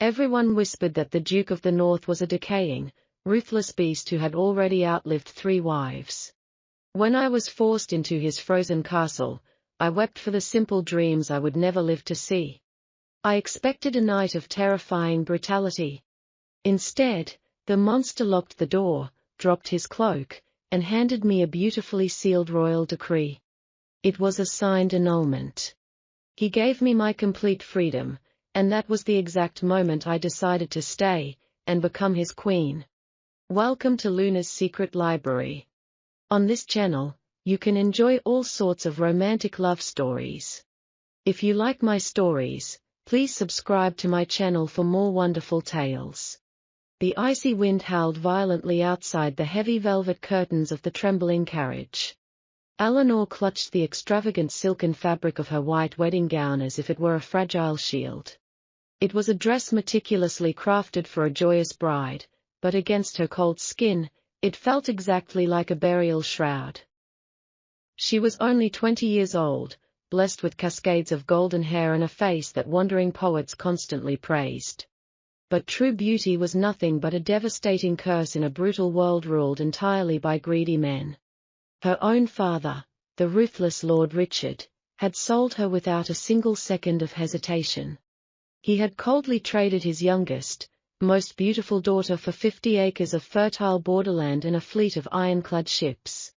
Everyone whispered that the Duke of the North was a decaying, ruthless beast who had already outlived 3 wives. When I was forced into his frozen castle, I wept for the simple dreams I would never live to see. I expected a night of terrifying brutality. Instead, the monster locked the door, dropped his cloak, and handed me a beautifully sealed royal decree. It was a signed annulment. He gave me my complete freedom, and that was the exact moment I decided to stay, and become his queen. Welcome to Luna's Secret Library. On this channel, you can enjoy all sorts of romantic love stories. If you like my stories, please subscribe to my channel for more wonderful tales. The icy wind howled violently outside the heavy velvet curtains of the trembling carriage. Eleanor clutched the extravagant silken fabric of her white wedding gown as if it were a fragile shield. It was a dress meticulously crafted for a joyous bride, but against her cold skin, it felt exactly like a burial shroud. She was only 20 years old, blessed with cascades of golden hair and a face that wandering poets constantly praised. But true beauty was nothing but a devastating curse in a brutal world ruled entirely by greedy men. Her own father, the ruthless Lord Richard, had sold her without a single second of hesitation. He had coldly traded his youngest, most beautiful daughter for 50 acres of fertile borderland and a fleet of ironclad ships.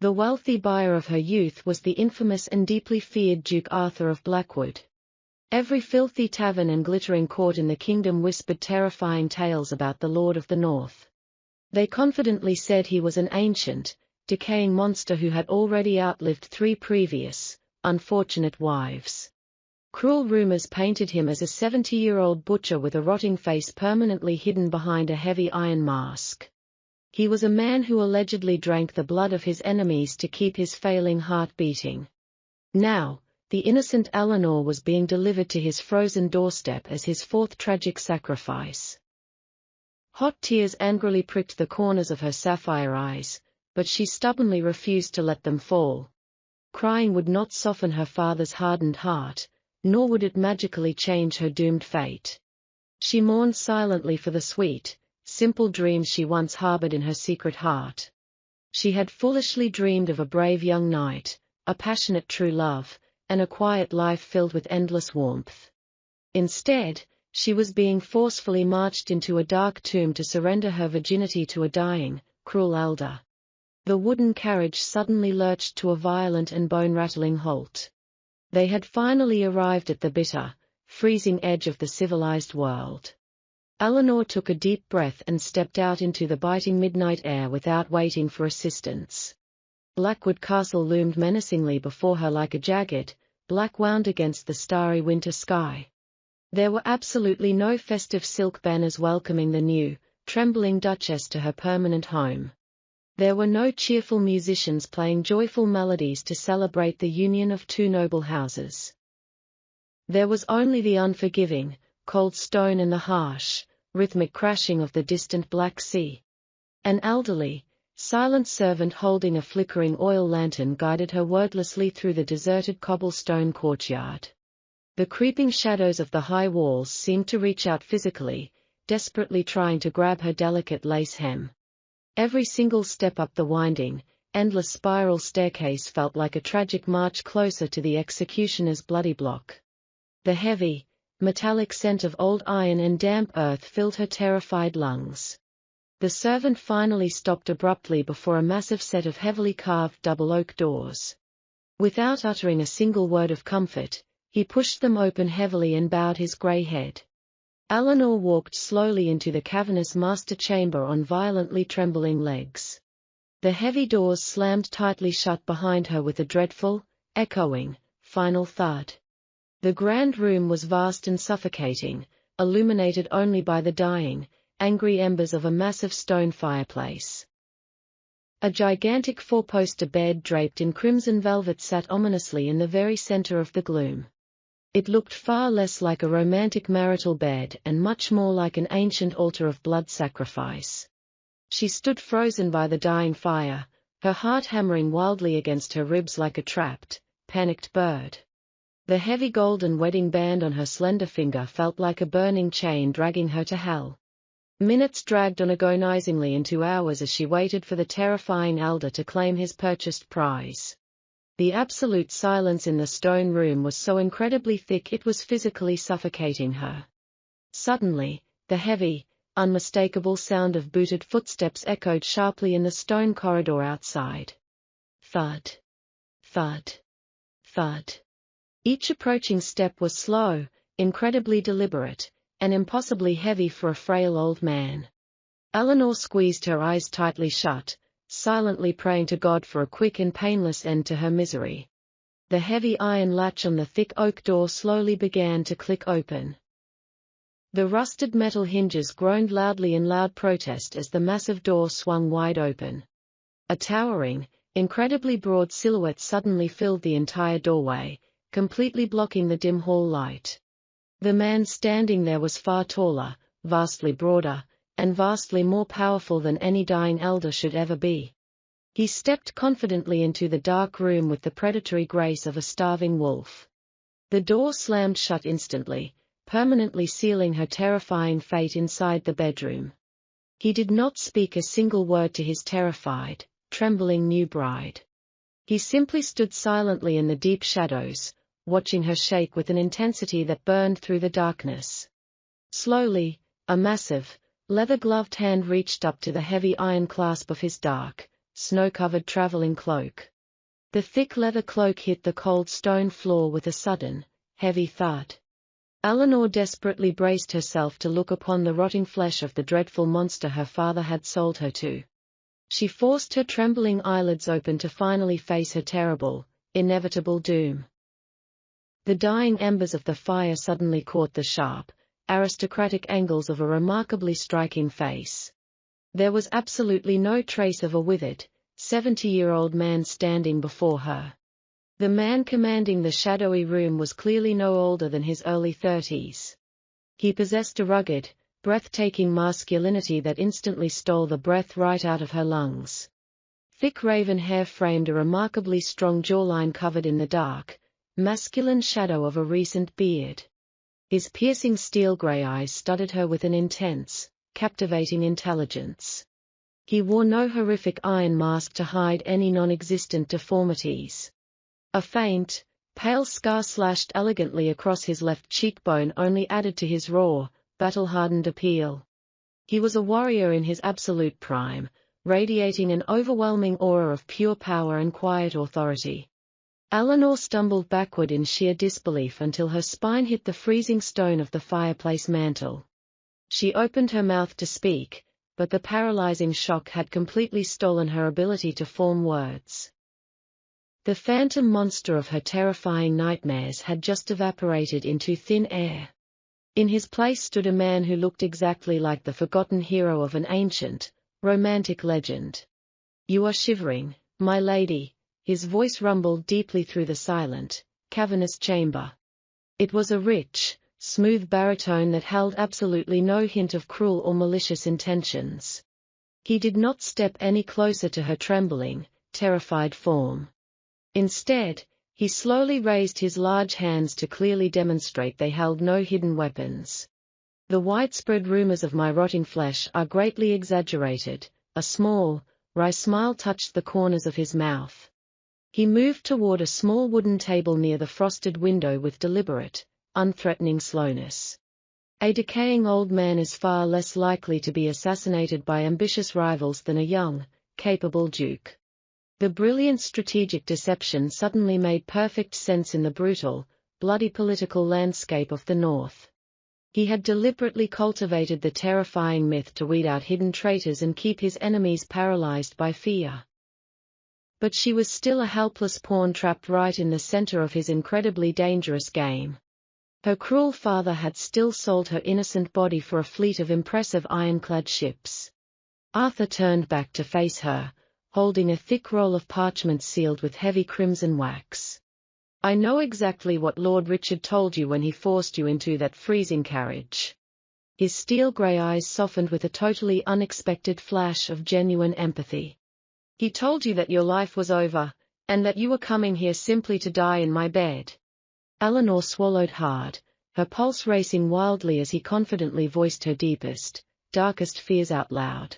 The wealthy buyer of her youth was the infamous and deeply feared Duke Arthur of Blackwood. Every filthy tavern and glittering court in the kingdom whispered terrifying tales about the Lord of the North. They confidently said he was an ancient, decaying monster who had already outlived 3 previous, unfortunate wives. Cruel rumors painted him as a 70-year-old butcher with a rotting face permanently hidden behind a heavy iron mask. He was a man who allegedly drank the blood of his enemies to keep his failing heart beating. Now, the innocent Eleanor was being delivered to his frozen doorstep as his 4th tragic sacrifice. Hot tears angrily pricked the corners of her sapphire eyes, but she stubbornly refused to let them fall. Crying would not soften her father's hardened heart, nor would it magically change her doomed fate. She mourned silently for the sweet, simple dreams she once harbored in her secret heart. She had foolishly dreamed of a brave young knight, a passionate true love, and a quiet life filled with endless warmth. Instead, she was being forcefully marched into a dark tomb to surrender her virginity to a dying, cruel elder. The wooden carriage suddenly lurched to a violent and bone-rattling halt. They had finally arrived at the bitter, freezing edge of the civilized world. Eleanor took a deep breath and stepped out into the biting midnight air without waiting for assistance. Blackwood Castle loomed menacingly before her like a jagged, black wound against the starry winter sky. There were absolutely no festive silk banners welcoming the new, trembling Duchess to her permanent home. There were no cheerful musicians playing joyful melodies to celebrate the union of 2 noble houses. There was only the unforgiving, cold stone and the harsh, rhythmic crashing of the distant Black Sea. An elderly, silent servant holding a flickering oil lantern guided her wordlessly through the deserted cobblestone courtyard. The creeping shadows of the high walls seemed to reach out physically, desperately trying to grab her delicate lace hem. Every single step up the winding, endless spiral staircase felt like a tragic march closer to the executioner's bloody block. The heavy, metallic scent of old iron and damp earth filled her terrified lungs. The servant finally stopped abruptly before a massive set of heavily carved double oak doors. Without uttering a single word of comfort, he pushed them open heavily and bowed his grey head. Eleanor walked slowly into the cavernous master chamber on violently trembling legs. The heavy doors slammed tightly shut behind her with a dreadful, echoing, final thud. The grand room was vast and suffocating, illuminated only by the dying, angry embers of a massive stone fireplace. A gigantic 4-poster bed draped in crimson velvet sat ominously in the very center of the gloom. It looked far less like a romantic marital bed and much more like an ancient altar of blood sacrifice. She stood frozen by the dying fire, her heart hammering wildly against her ribs like a trapped, panicked bird. The heavy golden wedding band on her slender finger felt like a burning chain dragging her to hell. Minutes dragged on agonizingly into hours as she waited for the terrifying elder to claim his purchased prize. The absolute silence in the stone room was so incredibly thick it was physically suffocating her. Suddenly, the heavy, unmistakable sound of booted footsteps echoed sharply in the stone corridor outside. Thud. Thud. Thud. Each approaching step was slow, incredibly deliberate, and impossibly heavy for a frail old man. Eleanor squeezed her eyes tightly shut, silently praying to God for a quick and painless end to her misery. The heavy iron latch on the thick oak door slowly began to click open. The rusted metal hinges groaned loudly in loud protest as the massive door swung wide open. A towering, incredibly broad silhouette suddenly filled the entire doorway, completely blocking the dim hall light. The man standing there was far taller, vastly broader, and vastly more powerful than any dying elder should ever be. He stepped confidently into the dark room with the predatory grace of a starving wolf. The door slammed shut instantly, permanently sealing her terrifying fate inside the bedroom. He did not speak a single word to his terrified, trembling new bride. He simply stood silently in the deep shadows, watching her shake with an intensity that burned through the darkness. Slowly, a massive, leather-gloved hand reached up to the heavy iron clasp of his dark, snow-covered traveling cloak. The thick leather cloak hit the cold stone floor with a sudden, heavy thud. Eleanor desperately braced herself to look upon the rotting flesh of the dreadful monster her father had sold her to. She forced her trembling eyelids open to finally face her terrible, inevitable doom. The dying embers of the fire suddenly caught the sharp, aristocratic angles of a remarkably striking face. There was absolutely no trace of a withered, 70-year-old man standing before her. The man commanding the shadowy room was clearly no older than his early 30s. He possessed a rugged, breathtaking masculinity that instantly stole the breath right out of her lungs. Thick raven hair framed a remarkably strong jawline covered in the dark, masculine shadow of a recent beard. His piercing steel-gray eyes studded her with an intense, captivating intelligence. He wore no horrific iron mask to hide any non-existent deformities. A faint, pale scar slashed elegantly across his left cheekbone only added to his raw, battle-hardened appeal. He was a warrior in his absolute prime, radiating an overwhelming aura of pure power and quiet authority. Eleanor stumbled backward in sheer disbelief until her spine hit the freezing stone of the fireplace mantel. She opened her mouth to speak, but the paralyzing shock had completely stolen her ability to form words. The phantom monster of her terrifying nightmares had just evaporated into thin air. In his place stood a man who looked exactly like the forgotten hero of an ancient, romantic legend. "You are shivering, my lady," his voice rumbled deeply through the silent, cavernous chamber. It was a rich, smooth baritone that held absolutely no hint of cruel or malicious intentions. He did not step any closer to her trembling, terrified form. Instead, he slowly raised his large hands to clearly demonstrate they held no hidden weapons. "The widespread rumors of my rotting flesh are greatly exaggerated." A small, wry smile touched the corners of his mouth. He moved toward a small wooden table near the frosted window with deliberate, unthreatening slowness. A decaying old man is far less likely to be assassinated by ambitious rivals than a young, capable duke. The brilliant strategic deception suddenly made perfect sense in the brutal, bloody political landscape of the North. He had deliberately cultivated the terrifying myth to weed out hidden traitors and keep his enemies paralyzed by fear. But she was still a helpless pawn trapped right in the center of his incredibly dangerous game. Her cruel father had still sold her innocent body for a fleet of impressive ironclad ships. Arthur turned back to face her, holding a thick roll of parchment sealed with heavy crimson wax. "I know exactly what Lord Richard told you when he forced you into that freezing carriage." His steel-grey eyes softened with a totally unexpected flash of genuine empathy. "He told you that your life was over, and that you were coming here simply to die in my bed." Eleanor swallowed hard, her pulse racing wildly as he confidently voiced her deepest, darkest fears out loud.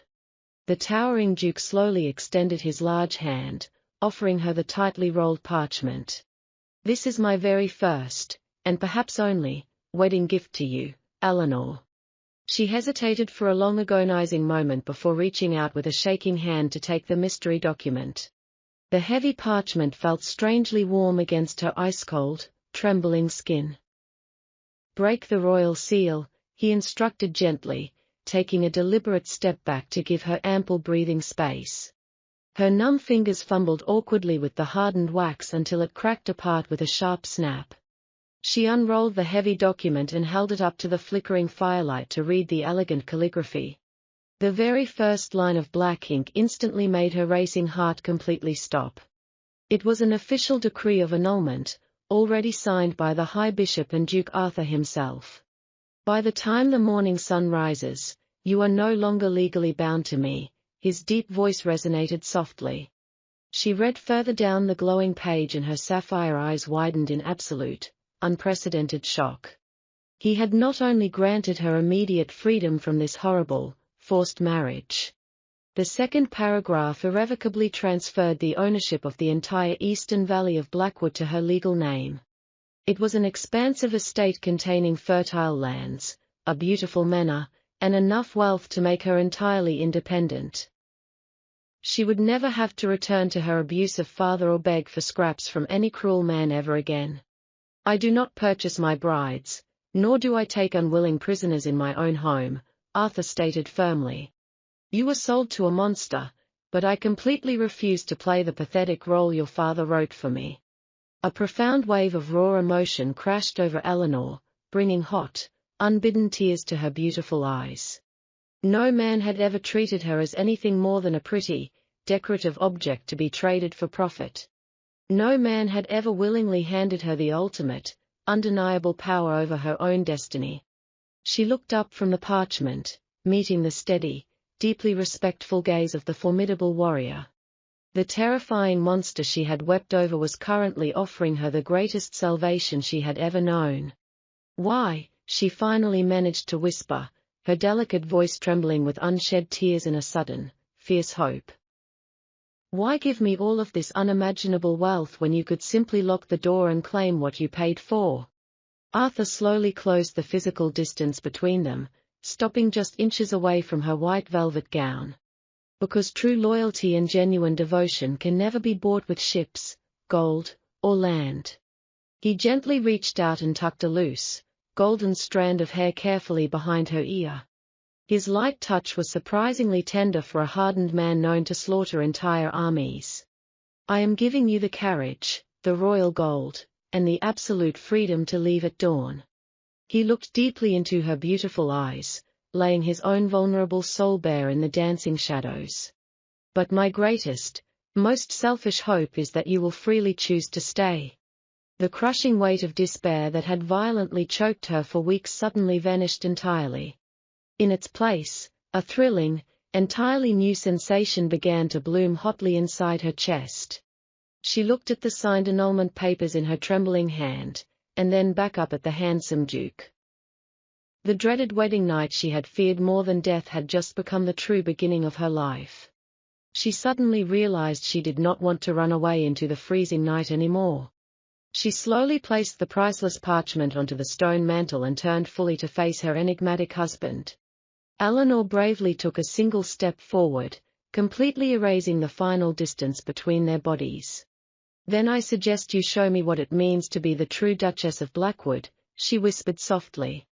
The towering Duke slowly extended his large hand, offering her the tightly rolled parchment. "This is my very first, and perhaps only, wedding gift to you, Eleanor." She hesitated for a long agonizing moment before reaching out with a shaking hand to take the mystery document. The heavy parchment felt strangely warm against her ice-cold, trembling skin. "Break the royal seal," he instructed gently, taking a deliberate step back to give her ample breathing space. Her numb fingers fumbled awkwardly with the hardened wax until it cracked apart with a sharp snap. She unrolled the heavy document and held it up to the flickering firelight to read the elegant calligraphy. The very first line of black ink instantly made her racing heart completely stop. It was an official decree of annulment, already signed by the High Bishop and Duke Arthur himself. "By the time the morning sun rises, you are no longer legally bound to me," his deep voice resonated softly. She read further down the glowing page and her sapphire eyes widened in absolute, unprecedented shock. He had not only granted her immediate freedom from this horrible, forced marriage. The second paragraph irrevocably transferred the ownership of the entire eastern valley of Blackwood to her legal name. It was an expansive estate containing fertile lands, a beautiful manor, and enough wealth to make her entirely independent. She would never have to return to her abusive father or beg for scraps from any cruel man ever again. "I do not purchase my brides, nor do I take unwilling prisoners in my own home," Arthur stated firmly. "You were sold to a monster, but I completely refuse to play the pathetic role your father wrote for me." A profound wave of raw emotion crashed over Eleanor, bringing hot, unbidden tears to her beautiful eyes. No man had ever treated her as anything more than a pretty, decorative object to be traded for profit. No man had ever willingly handed her the ultimate, undeniable power over her own destiny. She looked up from the parchment, meeting the steady, deeply respectful gaze of the formidable warrior. The terrifying monster she had wept over was currently offering her the greatest salvation she had ever known. "Why?" she finally managed to whisper, her delicate voice trembling with unshed tears and a sudden, fierce hope. "Why give me all of this unimaginable wealth when you could simply lock the door and claim what you paid for?" Arthur slowly closed the physical distance between them, stopping just inches away from her white velvet gown. "Because true loyalty and genuine devotion can never be bought with ships, gold, or land." He gently reached out and tucked a loose, golden strand of hair carefully behind her ear. His light touch was surprisingly tender for a hardened man known to slaughter entire armies. "I am giving you the carriage, the royal gold, and the absolute freedom to leave at dawn." He looked deeply into her beautiful eyes, laying his own vulnerable soul bare in the dancing shadows. "But my greatest, most selfish hope is that you will freely choose to stay." The crushing weight of despair that had violently choked her for weeks suddenly vanished entirely. In its place, a thrilling, entirely new sensation began to bloom hotly inside her chest. She looked at the signed annulment papers in her trembling hand, and then back up at the handsome Duke. The dreaded wedding night she had feared more than death had just become the true beginning of her life. She suddenly realized she did not want to run away into the freezing night anymore. She slowly placed the priceless parchment onto the stone mantel and turned fully to face her enigmatic husband. Eleanor bravely took a single step forward, completely erasing the final distance between their bodies. "Then I suggest you show me what it means to be the true Duchess of Blackwood," she whispered softly.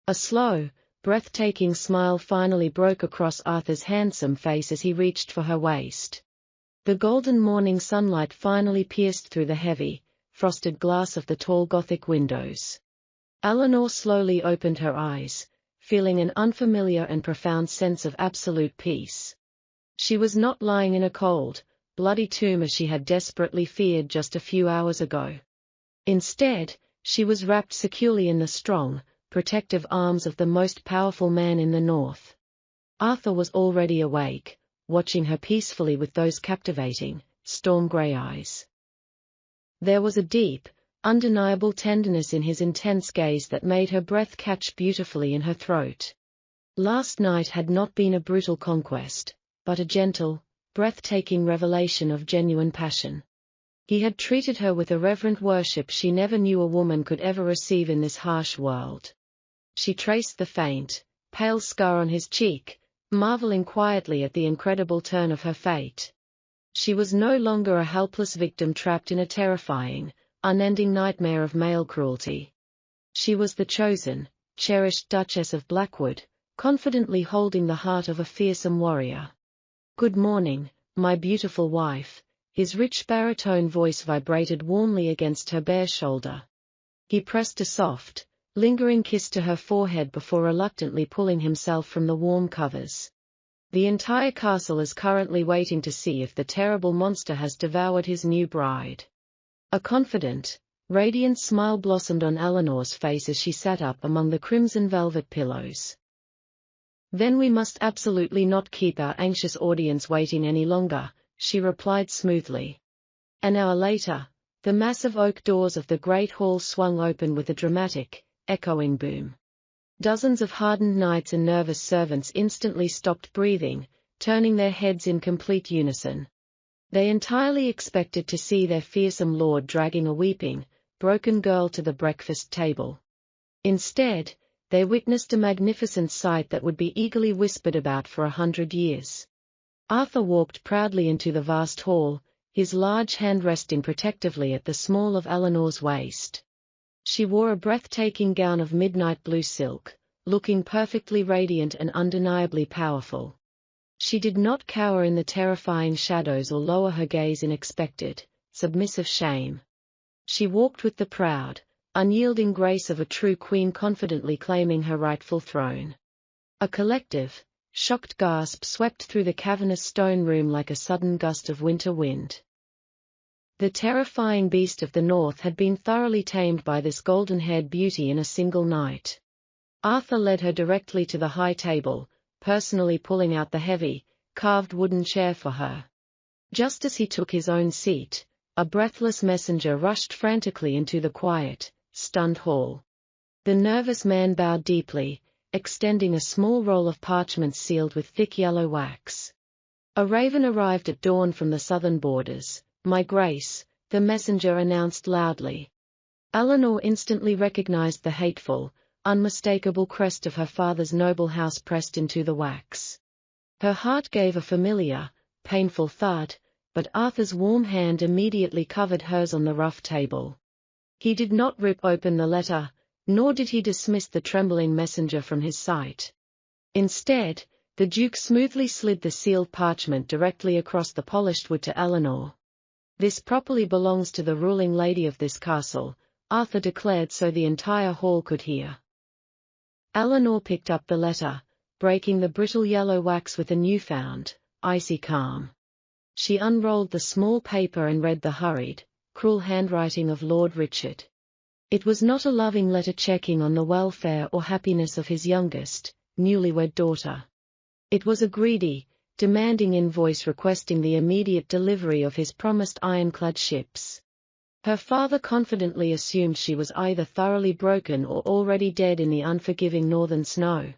A slow, breathtaking smile finally broke across Arthur's handsome face as he reached for her waist. The golden morning sunlight finally pierced through the heavy, frosted glass of the tall Gothic windows. Eleanor slowly opened her eyes, feeling an unfamiliar and profound sense of absolute peace. She was not lying in a cold, bloody tomb as she had desperately feared just a few hours ago. Instead, she was wrapped securely in the strong, protective arms of the most powerful man in the north. Arthur was already awake, watching her peacefully with those captivating, storm-grey eyes. There was a deep, undeniable tenderness in his intense gaze that made her breath catch beautifully in her throat. Last night had not been a brutal conquest, but a gentle, breathtaking revelation of genuine passion. He had treated her with a reverent worship she never knew a woman could ever receive in this harsh world. She traced the faint, pale scar on his cheek, marveling quietly at the incredible turn of her fate. She was no longer a helpless victim trapped in a terrifying, unending nightmare of male cruelty. She was the chosen, cherished Duchess of Blackwood, confidently holding the heart of a fearsome warrior. "Good morning, my beautiful wife." His rich baritone voice vibrated warmly against her bare shoulder. He pressed a soft, lingering kiss to her forehead before reluctantly pulling himself from the warm covers. "The entire castle is currently waiting to see if the terrible monster has devoured his new bride." A confident, radiant smile blossomed on Eleanor's face as she sat up among the crimson velvet pillows. "Then we must absolutely not keep our anxious audience waiting any longer," she replied smoothly. An hour later, the massive oak doors of the great hall swung open with a dramatic, echoing boom. Dozens of hardened knights and nervous servants instantly stopped breathing, turning their heads in complete unison. They entirely expected to see their fearsome lord dragging a weeping, broken girl to the breakfast table. Instead, they witnessed a magnificent sight that would be eagerly whispered about for 100 years. Arthur walked proudly into the vast hall, his large hand resting protectively at the small of Eleanor's waist. She wore a breathtaking gown of midnight blue silk, looking perfectly radiant and undeniably powerful. She did not cower in the terrifying shadows or lower her gaze in expected, submissive shame. She walked with the proud, unyielding grace of a true queen confidently claiming her rightful throne. A collective, shocked gasp swept through the cavernous stone room like a sudden gust of winter wind. The terrifying beast of the north had been thoroughly tamed by this golden-haired beauty in a single night. Arthur led her directly to the high table, personally pulling out the heavy, carved wooden chair for her. Just as he took his own seat, a breathless messenger rushed frantically into the quiet, stunned hall. The nervous man bowed deeply, extending a small roll of parchment sealed with thick yellow wax. "A raven arrived at dawn from the southern borders, my grace," the messenger announced loudly. Eleanor instantly recognized the hateful, unmistakable crest of her father's noble house pressed into the wax. Her heart gave a familiar, painful thud, but Arthur's warm hand immediately covered hers on the rough table. He did not rip open the letter, nor did he dismiss the trembling messenger from his sight. Instead, the Duke smoothly slid the sealed parchment directly across the polished wood to Eleanor. "This properly belongs to the ruling lady of this castle," Arthur declared so the entire hall could hear. Eleanor picked up the letter, breaking the brittle yellow wax with a newfound, icy calm. She unrolled the small paper and read the hurried, cruel handwriting of Lord Richard. It was not a loving letter checking on the welfare or happiness of his youngest, newlywed daughter. It was a greedy, demanding invoice requesting the immediate delivery of his promised ironclad ships. Her father confidently assumed she was either thoroughly broken or already dead in the unforgiving northern snow.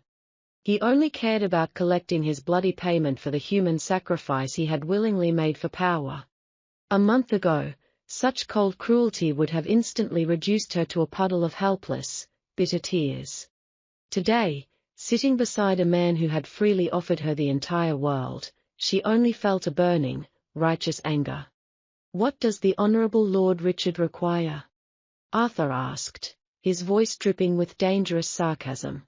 He only cared about collecting his bloody payment for the human sacrifice he had willingly made for power. A month ago, such cold cruelty would have instantly reduced her to a puddle of helpless, bitter tears. Today, sitting beside a man who had freely offered her the entire world, she only felt a burning, righteous anger. "What does the Honourable Lord Richard require?" Arthur asked, his voice dripping with dangerous sarcasm.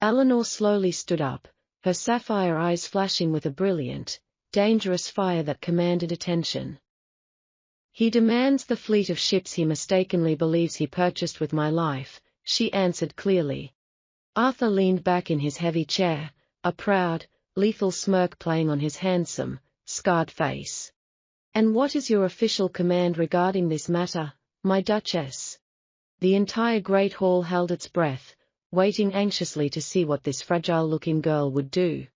Eleanor slowly stood up, her sapphire eyes flashing with a brilliant, dangerous fire that commanded attention. "He demands the fleet of ships he mistakenly believes he purchased with my life," she answered clearly. Arthur leaned back in his heavy chair, a proud, lethal smirk playing on his handsome, scarred face. "And what is your official command regarding this matter, my Duchess?" The entire great hall held its breath, waiting anxiously to see what this fragile-looking girl would do.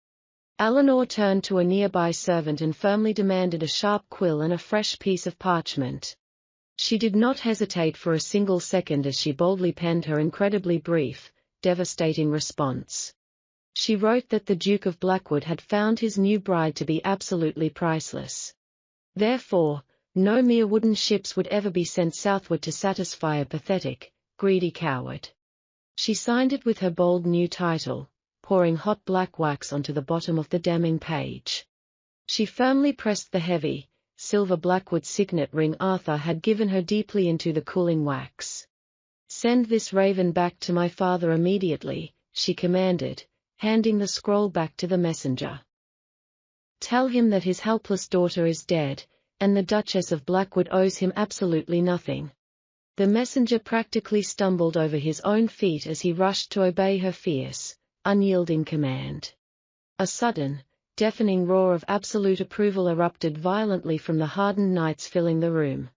Eleanor turned to a nearby servant and firmly demanded a sharp quill and a fresh piece of parchment. She did not hesitate for a single second as she boldly penned her incredibly brief, devastating response. She wrote that the Duke of Blackwood had found his new bride to be absolutely priceless. Therefore, no mere wooden ships would ever be sent southward to satisfy a pathetic, greedy coward. She signed it with her bold new title, pouring hot black wax onto the bottom of the damning page. She firmly pressed the heavy, silver Blackwood signet ring Arthur had given her deeply into the cooling wax. "Send this raven back to my father immediately," she commanded, handing the scroll back to the messenger. "Tell him that his helpless daughter is dead, and the Duchess of Blackwood owes him absolutely nothing." The messenger practically stumbled over his own feet as he rushed to obey her fierce, unyielding command. A sudden, deafening roar of absolute approval erupted violently from the hardened knights filling the room.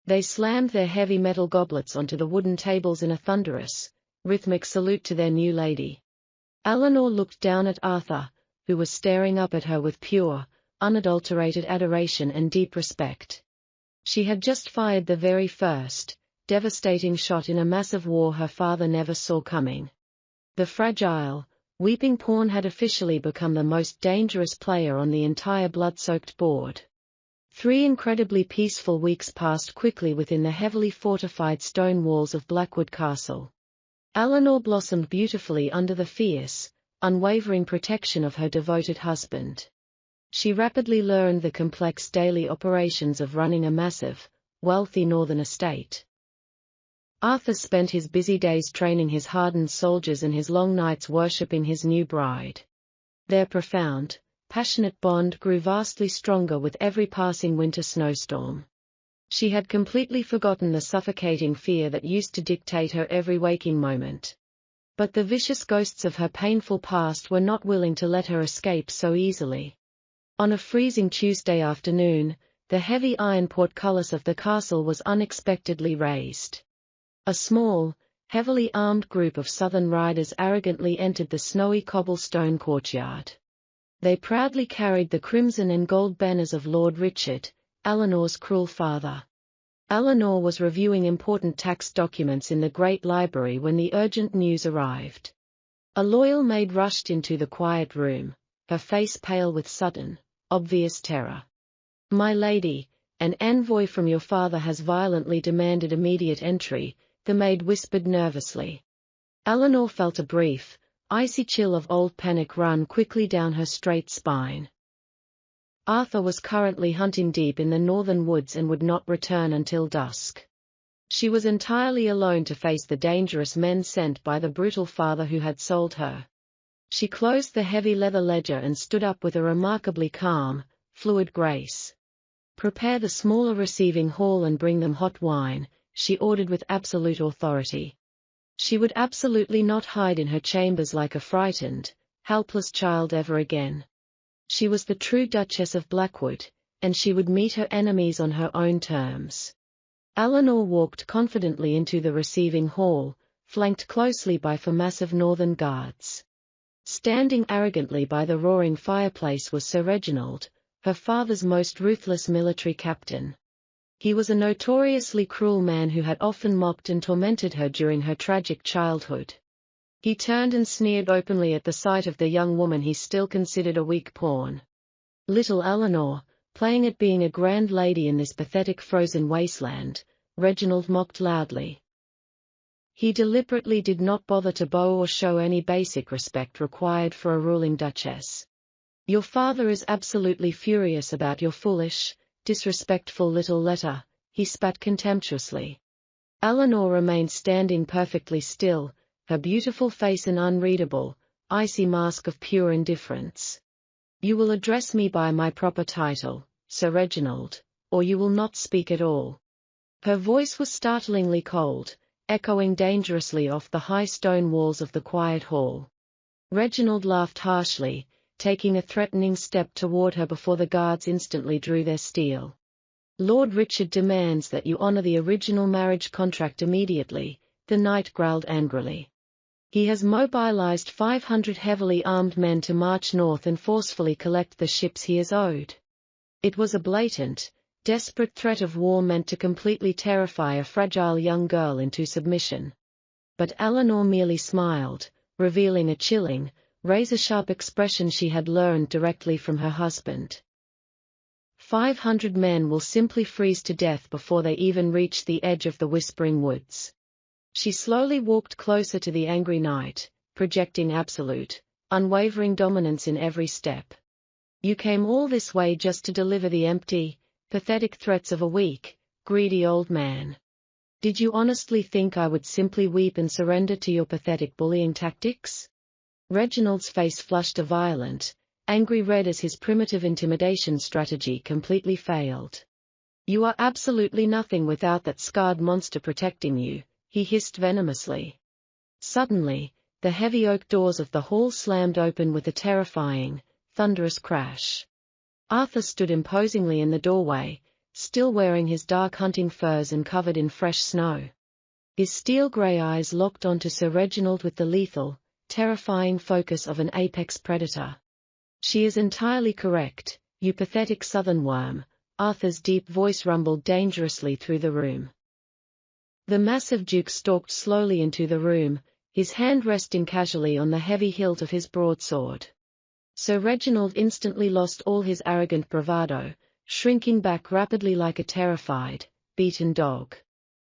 They slammed their heavy metal goblets onto the wooden tables in a thunderous, rhythmic salute to their new lady. Eleanor looked down at Arthur, who was staring up at her with pure, unadulterated adoration and deep respect. She had just fired the very first, devastating shot in a massive war her father never saw coming. The fragile, weeping pawn had officially become the most dangerous player on the entire blood-soaked board. 3 incredibly peaceful weeks passed quickly within the heavily fortified stone walls of Blackwood Castle. Eleanor blossomed beautifully under the fierce, unwavering protection of her devoted husband. She rapidly learned the complex daily operations of running a massive, wealthy northern estate. Arthur spent his busy days training his hardened soldiers and his long nights worshipping his new bride. Their profound, passionate bond grew vastly stronger with every passing winter snowstorm. She had completely forgotten the suffocating fear that used to dictate her every waking moment. But the vicious ghosts of her painful past were not willing to let her escape so easily. On a freezing Tuesday afternoon, the heavy iron portcullis of the castle was unexpectedly raised. A small, heavily armed group of southern riders arrogantly entered the snowy cobblestone courtyard. They proudly carried the crimson and gold banners of Lord Richard, Eleanor's cruel father. Eleanor was reviewing important tax documents in the great library when the urgent news arrived. A loyal maid rushed into the quiet room, her face pale with sudden, obvious terror. "My lady, an envoy from your father has violently demanded immediate entry," the maid whispered nervously. Eleanor felt a brief, icy chill of old panic run quickly down her straight spine. Arthur was currently hunting deep in the northern woods and would not return until dusk. She was entirely alone to face the dangerous men sent by the brutal father who had sold her. She closed the heavy leather ledger and stood up with a remarkably calm, fluid grace. "Prepare the smaller receiving hall and bring them hot wine," she ordered with absolute authority. She would absolutely not hide in her chambers like a frightened, helpless child ever again. She was the true Duchess of Blackwood, and she would meet her enemies on her own terms. Eleanor walked confidently into the receiving hall, flanked closely by 4 massive northern guards. Standing arrogantly by the roaring fireplace was Sir Reginald, her father's most ruthless military captain. He was a notoriously cruel man who had often mocked and tormented her during her tragic childhood. He turned and sneered openly at the sight of the young woman he still considered a weak pawn. Little Eleanor, playing at being a grand lady in this pathetic frozen wasteland, Reginald mocked loudly. He deliberately did not bother to bow or show any basic respect required for a ruling duchess. "Your father is absolutely furious about your foolish, disrespectful little letter," he spat contemptuously. Eleanor remained standing perfectly still, her beautiful face an unreadable, icy mask of pure indifference. "You will address me by my proper title, Sir Reginald, or you will not speak at all." Her voice was startlingly cold, echoing dangerously off the high stone walls of the quiet hall. Reginald laughed harshly, taking a threatening step toward her before the guards instantly drew their steel. "Lord Richard demands that you honor the original marriage contract immediately," the knight growled angrily. "He has mobilized 500 heavily armed men to march north and forcefully collect the ships he is owed." It was a blatant, desperate threat of war meant to completely terrify a fragile young girl into submission. But Eleanor merely smiled, revealing a chilling, razor-sharp expression she had learned directly from her husband. 500 men will simply freeze to death before they even reach the edge of the Whispering Woods. She slowly walked closer to the angry knight, projecting absolute, unwavering dominance in every step. You came all this way just to deliver the empty, pathetic threats of a weak, greedy old man. Did you honestly think I would simply weep and surrender to your pathetic bullying tactics? Reginald's face flushed a violent, angry red as his primitive intimidation strategy completely failed. You are absolutely nothing without that scarred monster protecting you, he hissed venomously. Suddenly, the heavy oak doors of the hall slammed open with a terrifying, thunderous crash. Arthur stood imposingly in the doorway, still wearing his dark hunting furs and covered in fresh snow. His steel-grey eyes locked onto Sir Reginald with the lethal, terrifying focus of an apex predator. She is entirely correct, you pathetic southern worm, Arthur's deep voice rumbled dangerously through the room. The massive Duke stalked slowly into the room, his hand resting casually on the heavy hilt of his broadsword. Sir Reginald instantly lost all his arrogant bravado, shrinking back rapidly like a terrified, beaten dog.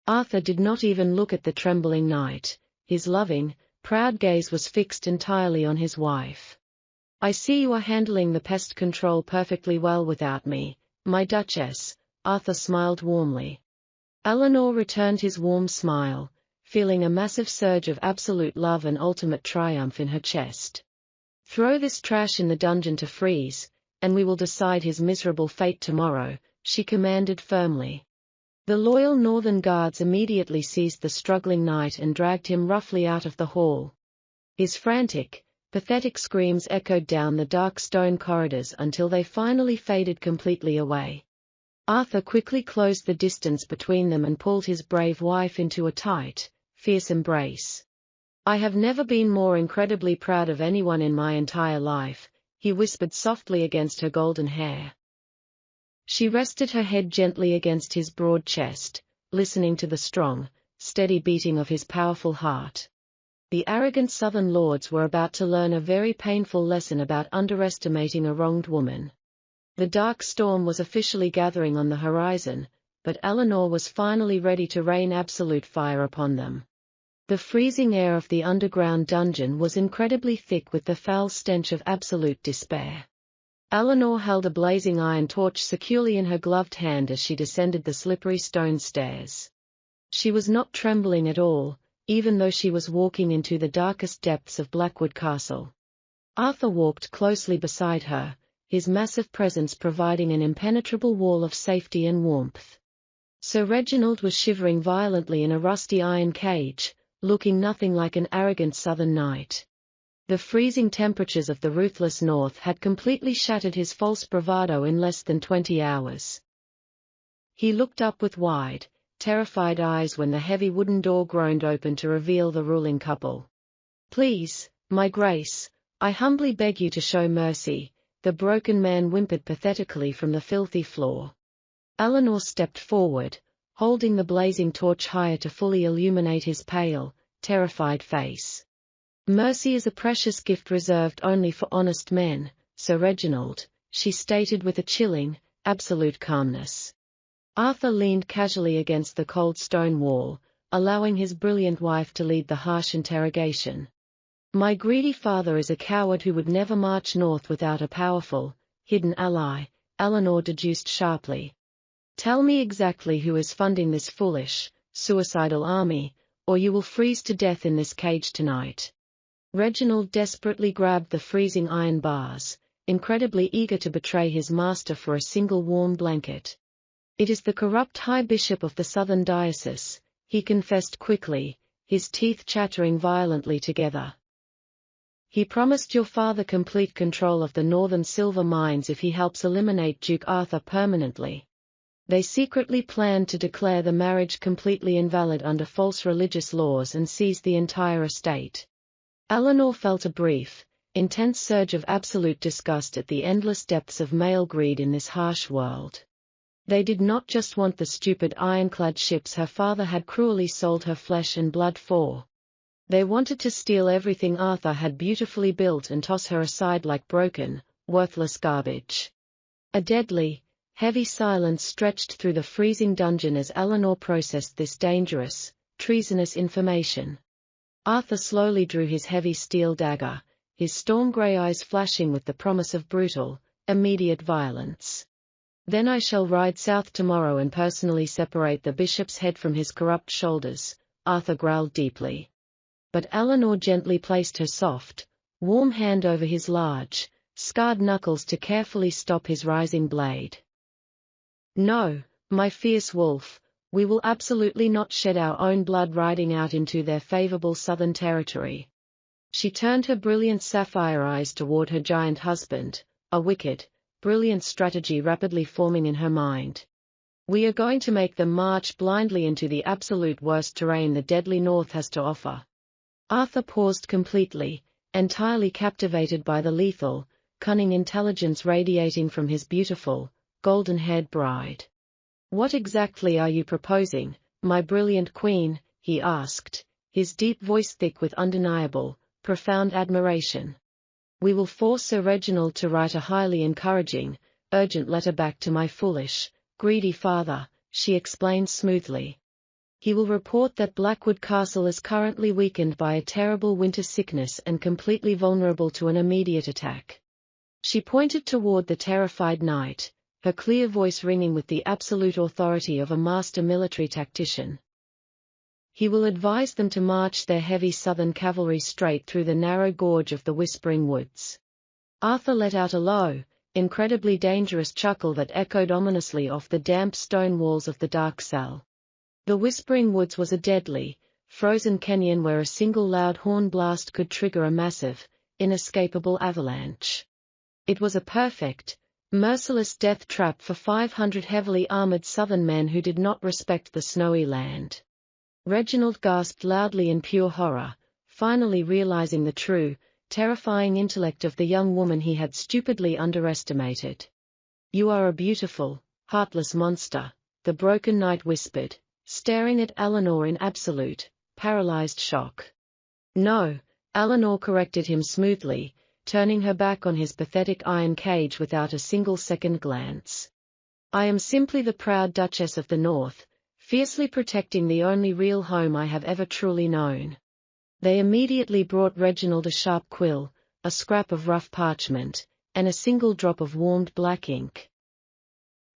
Arthur did not even look at the trembling knight, his loving, proud gaze was fixed entirely on his wife. I see you are handling the pest control perfectly well without me, my Duchess, Arthur smiled warmly. Eleanor returned his warm smile, feeling a massive surge of absolute love and ultimate triumph in her chest. Throw this trash in the dungeon to freeze, and we will decide his miserable fate tomorrow, she commanded firmly. The loyal northern guards immediately seized the struggling knight and dragged him roughly out of the hall. His frantic, pathetic screams echoed down the dark stone corridors until they finally faded completely away. Arthur quickly closed the distance between them and pulled his brave wife into a tight, fierce embrace. I have never been more incredibly proud of anyone in my entire life, he whispered softly against her golden hair. She rested her head gently against his broad chest, listening to the strong, steady beating of his powerful heart. The arrogant southern lords were about to learn a very painful lesson about underestimating a wronged woman. The dark storm was officially gathering on the horizon, but Eleanor was finally ready to rain absolute fire upon them. The freezing air of the underground dungeon was incredibly thick with the foul stench of absolute despair. Eleanor held a blazing iron torch securely in her gloved hand as she descended the slippery stone stairs. She was not trembling at all, even though she was walking into the darkest depths of Blackwood Castle. Arthur walked closely beside her, his massive presence providing an impenetrable wall of safety and warmth. Sir Reginald was shivering violently in a rusty iron cage, looking nothing like an arrogant southern knight. The freezing temperatures of the ruthless north had completely shattered his false bravado in less than 20 hours. He looked up with wide, terrified eyes when the heavy wooden door groaned open to reveal the ruling couple. Please, my grace, I humbly beg you to show mercy, the broken man whimpered pathetically from the filthy floor. Eleanor stepped forward, holding the blazing torch higher to fully illuminate his pale, terrified face. Mercy is a precious gift reserved only for honest men, Sir Reginald, she stated with a chilling, absolute calmness. Arthur leaned casually against the cold stone wall, allowing his brilliant wife to lead the harsh interrogation. My greedy father is a coward who would never march north without a powerful, hidden ally, Eleanor deduced sharply. Tell me exactly who is funding this foolish, suicidal army, or you will freeze to death in this cage tonight. Reginald desperately grabbed the freezing iron bars, incredibly eager to betray his master for a single warm blanket. It is the corrupt High Bishop of the Southern Diocese, he confessed quickly, his teeth chattering violently together. He promised your father complete control of the northern silver mines if he helps eliminate Duke Arthur permanently. They secretly planned to declare the marriage completely invalid under false religious laws and seize the entire estate. Eleanor felt a brief, intense surge of absolute disgust at the endless depths of male greed in this harsh world. They did not just want the stupid ironclad ships her father had cruelly sold her flesh and blood for. They wanted to steal everything Arthur had beautifully built and toss her aside like broken, worthless garbage. A deadly, heavy silence stretched through the freezing dungeon as Eleanor processed this dangerous, treasonous information. Arthur slowly drew his heavy steel dagger, his storm-grey eyes flashing with the promise of brutal, immediate violence. Then I shall ride south tomorrow and personally separate the bishop's head from his corrupt shoulders, Arthur growled deeply. But Eleanor gently placed her soft, warm hand over his large, scarred knuckles to carefully stop his rising blade. No, my fierce wolf, we will absolutely not shed our own blood riding out into their favorable southern territory. She turned her brilliant sapphire eyes toward her giant husband, a wicked, brilliant strategy rapidly forming in her mind. We are going to make them march blindly into the absolute worst terrain the deadly north has to offer. Arthur paused completely, entirely captivated by the lethal, cunning intelligence radiating from his beautiful, golden-haired bride. What exactly are you proposing, my brilliant queen? He asked, his deep voice thick with undeniable, profound admiration. We will force Sir Reginald to write a highly encouraging, urgent letter back to my foolish, greedy father, she explained smoothly. He will report that Blackwood Castle is currently weakened by a terrible winter sickness and completely vulnerable to an immediate attack. She pointed toward the terrified knight, her clear voice ringing with the absolute authority of a master military tactician. He will advise them to march their heavy southern cavalry straight through the narrow gorge of the Whispering Woods. Arthur let out a low, incredibly dangerous chuckle that echoed ominously off the damp stone walls of the dark cell. The Whispering Woods was a deadly, frozen canyon where a single loud horn blast could trigger a massive, inescapable avalanche. It was a perfect, merciless death trap for 500 heavily armored southern men who did not respect the snowy land. Reginald gasped loudly in pure horror, finally realizing the true, terrifying intellect of the young woman he had stupidly underestimated. You are a beautiful, heartless monster, the broken knight whispered, staring at Eleanor in absolute, paralyzed shock. No, Eleanor corrected him smoothly, turning her back on his pathetic iron cage without a single second glance. I am simply the proud Duchess of the North, fiercely protecting the only real home I have ever truly known. They immediately brought Reginald a sharp quill, a scrap of rough parchment, and a single drop of warmed black ink.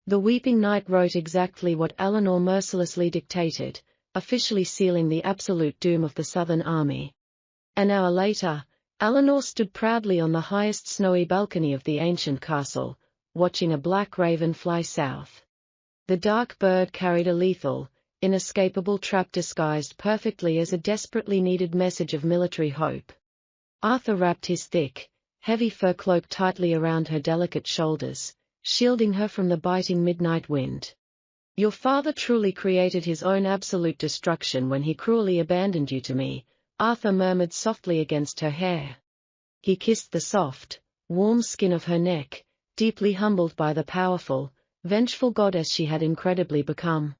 The weeping knight wrote exactly what Eleanor mercilessly dictated, officially sealing the absolute doom of the Southern Army. An hour later, Eleanor stood proudly on the highest snowy balcony of the ancient castle, watching a black raven fly south. The dark bird carried a lethal, inescapable trap disguised perfectly as a desperately needed message of military hope. Arthur wrapped his thick, heavy fur cloak tightly around her delicate shoulders, shielding her from the biting midnight wind. Your father truly created his own absolute destruction when he cruelly abandoned you to me, Arthur murmured softly against her hair. He kissed the soft, warm skin of her neck, deeply humbled by the powerful, vengeful goddess she had incredibly become.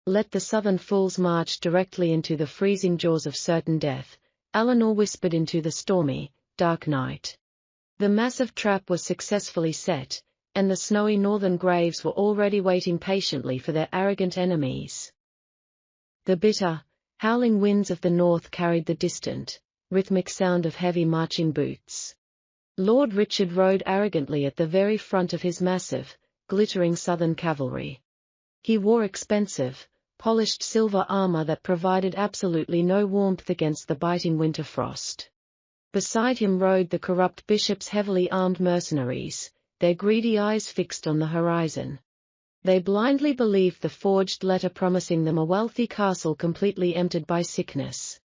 Let the southern fools march directly into the freezing jaws of certain death, Eleanor whispered into the stormy, dark night. The massive trap was successfully set, and the snowy northern graves were already waiting patiently for their arrogant enemies. The bitter, howling winds of the north carried the distant, rhythmic sound of heavy marching boots. Lord Richard rode arrogantly at the very front of his massive, glittering southern cavalry. He wore expensive, polished silver armor that provided absolutely no warmth against the biting winter frost. Beside him rode the corrupt bishop's heavily armed mercenaries, their greedy eyes fixed on the horizon. They blindly believed the forged letter promising them a wealthy castle completely emptied by sickness.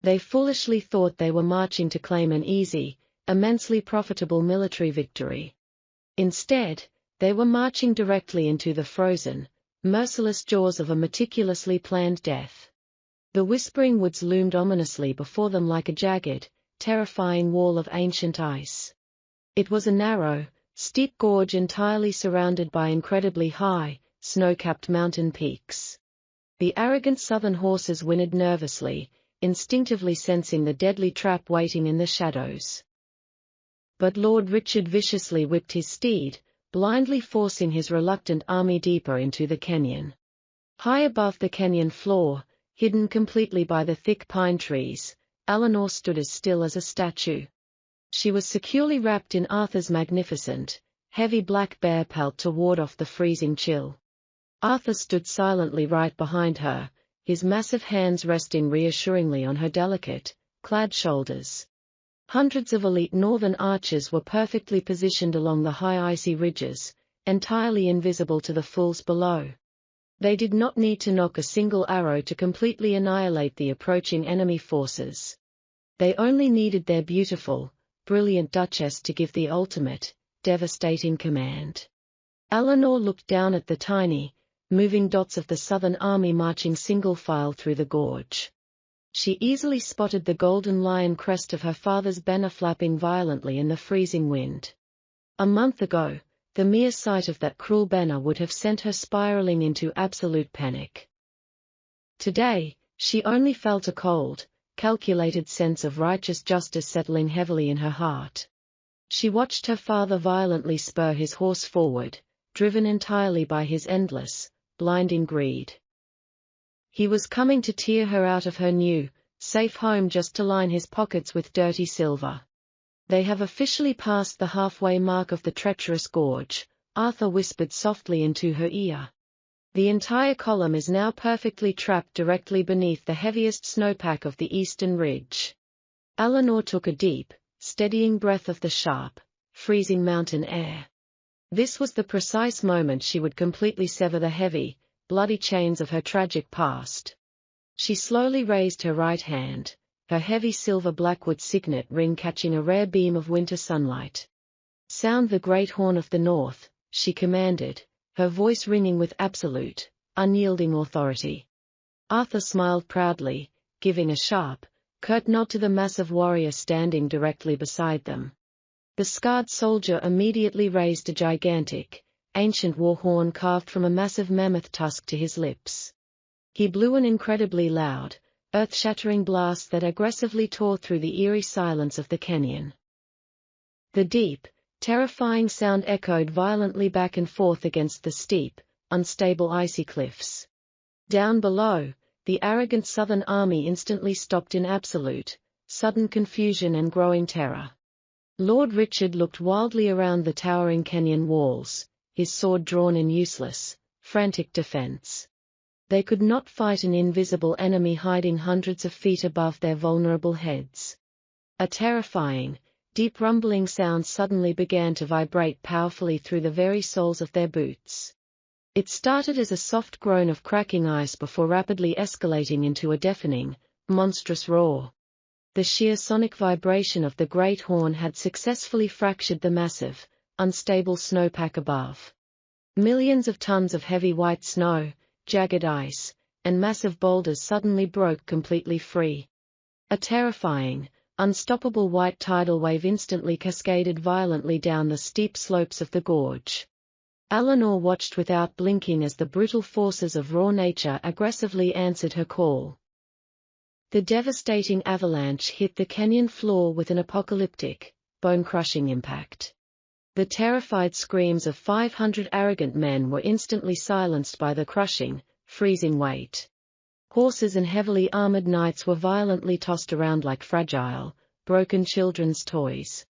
They foolishly thought they were marching to claim an easy, immensely profitable military victory. Instead, they were marching directly into the frozen, merciless jaws of a meticulously planned death. The Whispering Woods loomed ominously before them like a jagged, terrifying wall of ancient ice. It was a narrow, steep gorge entirely surrounded by incredibly high, snow-capped mountain peaks. The arrogant southern horses whinnied nervously, instinctively sensing the deadly trap waiting in the shadows. But Lord Richard viciously whipped his steed, blindly forcing his reluctant army deeper into the canyon. High above the canyon floor, hidden completely by the thick pine trees, Eleanor stood as still as a statue. She was securely wrapped in Arthur's magnificent, heavy black bear pelt to ward off the freezing chill. Arthur stood silently right behind her, his massive hands resting reassuringly on her delicate, clad shoulders. Hundreds of elite northern archers were perfectly positioned along the high icy ridges, entirely invisible to the fools below. They did not need to knock a single arrow to completely annihilate the approaching enemy forces. They only needed their beautiful, brilliant Duchess to give the ultimate, devastating command. Eleanor looked down at the tiny, moving dots of the southern army marching single file through the gorge. She easily spotted the golden lion crest of her father's banner flapping violently in the freezing wind. A month ago, the mere sight of that cruel banner would have sent her spiraling into absolute panic. Today, she only felt a cold, calculated sense of righteous justice settling heavily in her heart. She watched her father violently spur his horse forward, driven entirely by his endless, blinding greed. He was coming to tear her out of her new, safe home just to line his pockets with dirty silver. They have officially passed the halfway mark of the treacherous gorge, Arthur whispered softly into her ear. The entire column is now perfectly trapped directly beneath the heaviest snowpack of the eastern ridge. Eleanor took a deep, steadying breath of the sharp, freezing mountain air. This was the precise moment she would completely sever the heavy, bloody chains of her tragic past. She slowly raised her right hand, her heavy silver blackwood signet ring catching a rare beam of winter sunlight. "Sound the great horn of the north," she commanded, her voice ringing with absolute, unyielding authority. Arthur smiled proudly, giving a sharp, curt nod to the massive warrior standing directly beside them. The scarred soldier immediately raised a gigantic, ancient war horn carved from a massive mammoth tusk to his lips. He blew an incredibly loud, earth-shattering blast that aggressively tore through the eerie silence of the canyon. The deep, terrifying sound echoed violently back and forth against the steep, unstable icy cliffs. Down below, the arrogant southern army instantly stopped in absolute, sudden confusion and growing terror. Lord Richard looked wildly around the towering canyon walls, his sword drawn in useless, frantic defense. They could not fight an invisible enemy hiding hundreds of feet above their vulnerable heads. A terrifying, deep rumbling sound suddenly began to vibrate powerfully through the very soles of their boots. It started as a soft groan of cracking ice before rapidly escalating into a deafening, monstrous roar. The sheer sonic vibration of the great horn had successfully fractured the massive, unstable snowpack above. Millions of tons of heavy white snow, jagged ice, and massive boulders suddenly broke completely free. A terrifying, unstoppable white tidal wave instantly cascaded violently down the steep slopes of the gorge. Eleanor watched without blinking as the brutal forces of raw nature aggressively answered her call. The devastating avalanche hit the canyon floor with an apocalyptic, bone-crushing impact. The terrified screams of 500 arrogant men were instantly silenced by the crushing, freezing weight. Horses and heavily armored knights were violently tossed around like fragile, broken children's toys.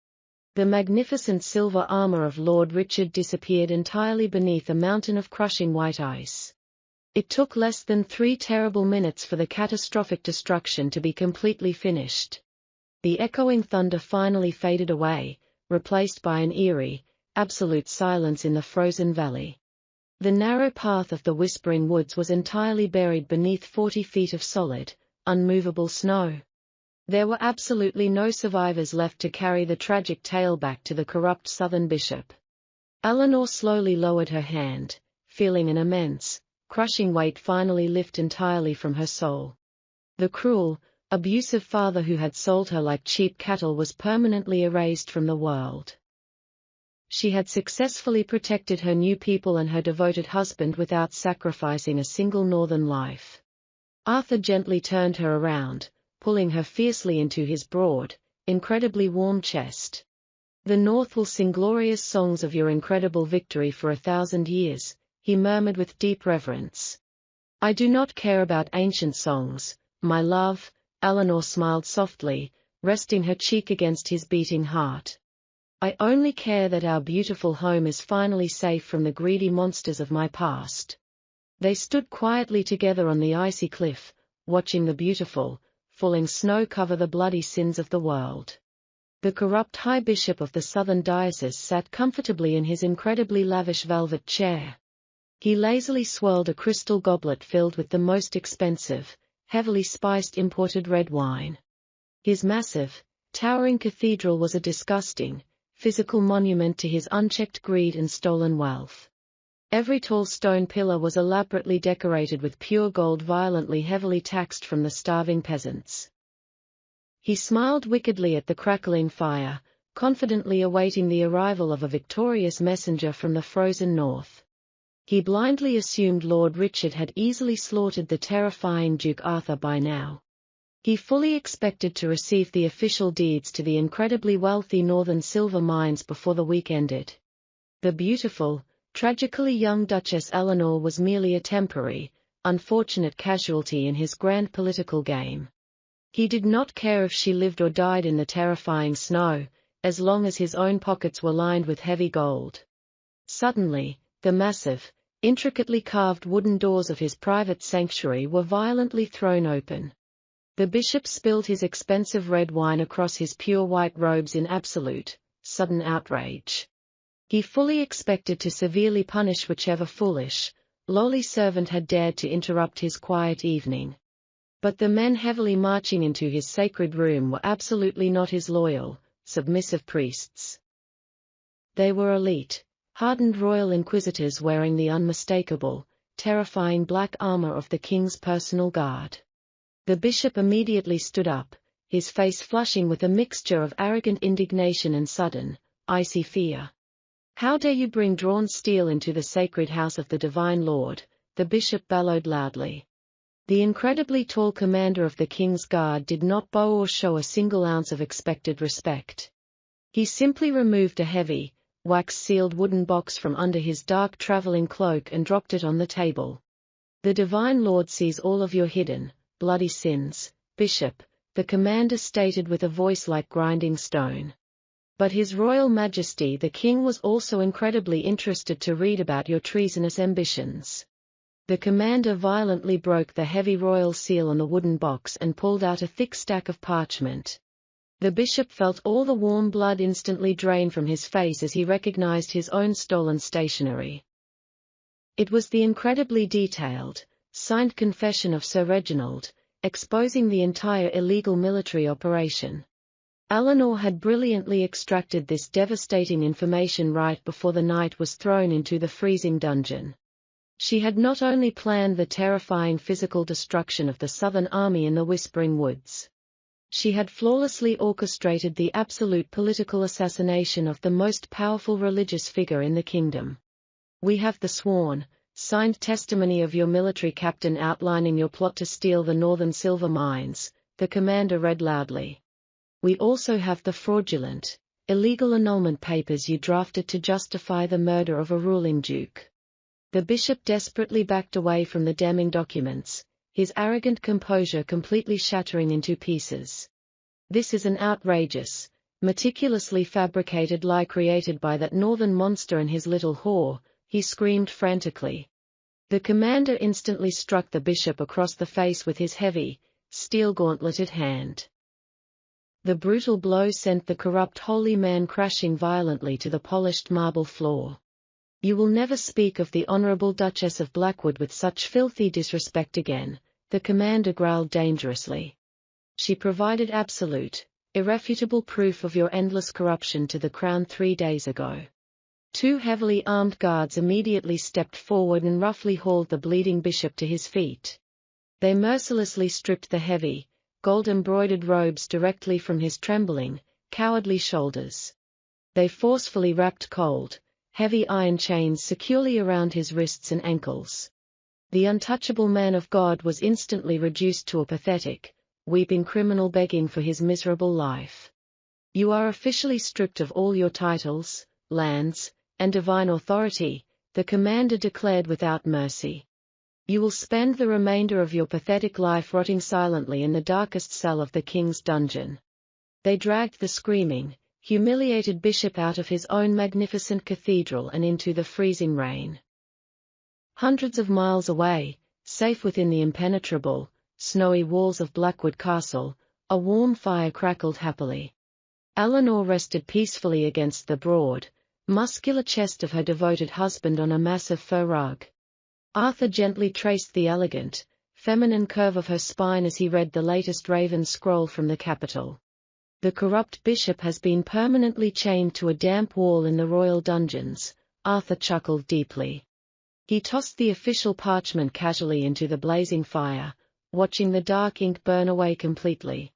The magnificent silver armor of Lord Richard disappeared entirely beneath a mountain of crushing white ice. It took less than 3 terrible minutes for the catastrophic destruction to be completely finished. The echoing thunder finally faded away, replaced by an eerie, absolute silence in the frozen valley. The narrow path of the Whispering Woods was entirely buried beneath 40 feet of solid, unmovable snow. There were absolutely no survivors left to carry the tragic tale back to the corrupt southern bishop. Eleanor slowly lowered her hand, feeling an immense, crushing weight finally lift entirely from her soul. The cruel, abusive father who had sold her like cheap cattle was permanently erased from the world. She had successfully protected her new people and her devoted husband without sacrificing a single northern life. Arthur gently turned her around, pulling her fiercely into his broad, incredibly warm chest. "The North will sing glorious songs of your incredible victory for 1,000 years, he murmured with deep reverence. "I do not care about ancient songs, my love," Eleanor smiled softly, resting her cheek against his beating heart. "I only care that our beautiful home is finally safe from the greedy monsters of my past." They stood quietly together on the icy cliff, watching the beautiful, falling snow cover the bloody sins of the world. The corrupt High Bishop of the Southern Diocese sat comfortably in his incredibly lavish velvet chair. He lazily swirled a crystal goblet filled with the most expensive, heavily spiced imported red wine. His massive, towering cathedral was a disgusting, physical monument to his unchecked greed and stolen wealth. Every tall stone pillar was elaborately decorated with pure gold violently heavily taxed from the starving peasants. He smiled wickedly at the crackling fire, confidently awaiting the arrival of a victorious messenger from the frozen north. He blindly assumed Lord Richard had easily slaughtered the terrifying Duke Arthur by now. He fully expected to receive the official deeds to the incredibly wealthy northern silver mines before the week ended. The beautiful, tragically young Duchess Eleanor was merely a temporary, unfortunate casualty in his grand political game. He did not care if she lived or died in the terrifying snow, as long as his own pockets were lined with heavy gold. Suddenly, the massive, intricately carved wooden doors of his private sanctuary were violently thrown open. The bishop spilled his expensive red wine across his pure white robes in absolute, sudden outrage. He fully expected to severely punish whichever foolish, lowly servant had dared to interrupt his quiet evening. But the men heavily marching into his sacred room were absolutely not his loyal, submissive priests. They were elite, hardened royal inquisitors wearing the unmistakable, terrifying black armor of the king's personal guard. The bishop immediately stood up, his face flushing with a mixture of arrogant indignation and sudden, icy fear. "How dare you bring drawn steel into the sacred house of the divine Lord?" the bishop bellowed loudly. The incredibly tall commander of the king's guard did not bow or show a single ounce of expected respect. He simply removed a heavy, wax-sealed wooden box from under his dark traveling cloak and dropped it on the table. "The divine Lord sees all of your hidden, bloody sins, Bishop," the commander stated with a voice like grinding stone. "But His Royal Majesty the King was also incredibly interested to read about your treasonous ambitions." The commander violently broke the heavy royal seal on the wooden box and pulled out a thick stack of parchment. The bishop felt all the warm blood instantly drain from his face as he recognized his own stolen stationery. It was the incredibly detailed, signed confession of Sir Reginald, exposing the entire illegal military operation. Eleanor had brilliantly extracted this devastating information right before the knight was thrown into the freezing dungeon. She had not only planned the terrifying physical destruction of the Southern Army in the Whispering Woods. She had flawlessly orchestrated the absolute political assassination of the most powerful religious figure in the kingdom. "We have the sworn, signed testimony of your military captain outlining your plot to steal the northern silver mines," the commander read loudly. "We also have the fraudulent, illegal annulment papers you drafted to justify the murder of a ruling duke." The bishop desperately backed away from the damning documents, his arrogant composure completely shattering into pieces. "This is an outrageous, meticulously fabricated lie created by that northern monster and his little whore," he screamed frantically. The commander instantly struck the bishop across the face with his heavy, steel-gauntleted hand. The brutal blow sent the corrupt holy man crashing violently to the polished marble floor. "You will never speak of the Honorable Duchess of Blackwood with such filthy disrespect again," the commander growled dangerously. "She provided absolute, irrefutable proof of your endless corruption to the crown 3 days ago." Two heavily armed guards immediately stepped forward and roughly hauled the bleeding bishop to his feet. They mercilessly stripped the heavy, gold-embroidered robes directly from his trembling, cowardly shoulders. They forcefully wrapped cold, heavy iron chains securely around his wrists and ankles. The untouchable man of God was instantly reduced to a pathetic, weeping criminal begging for his miserable life. You are officially stripped of all your titles, lands, and divine authority, the commander declared without mercy. You will spend the remainder of your pathetic life rotting silently in the darkest cell of the king's dungeon. They dragged the screaming, humiliated bishop out of his own magnificent cathedral and into the freezing rain. Hundreds of miles away, safe within the impenetrable, snowy walls of Blackwood Castle, a warm fire crackled happily. Eleanor rested peacefully against the broad, muscular chest of her devoted husband on a massive fur rug. Arthur gently traced the elegant, feminine curve of her spine as he read the latest Raven scroll from the capital. The corrupt bishop has been permanently chained to a damp wall in the royal dungeons, Arthur chuckled deeply. He tossed the official parchment casually into the blazing fire, watching the dark ink burn away completely.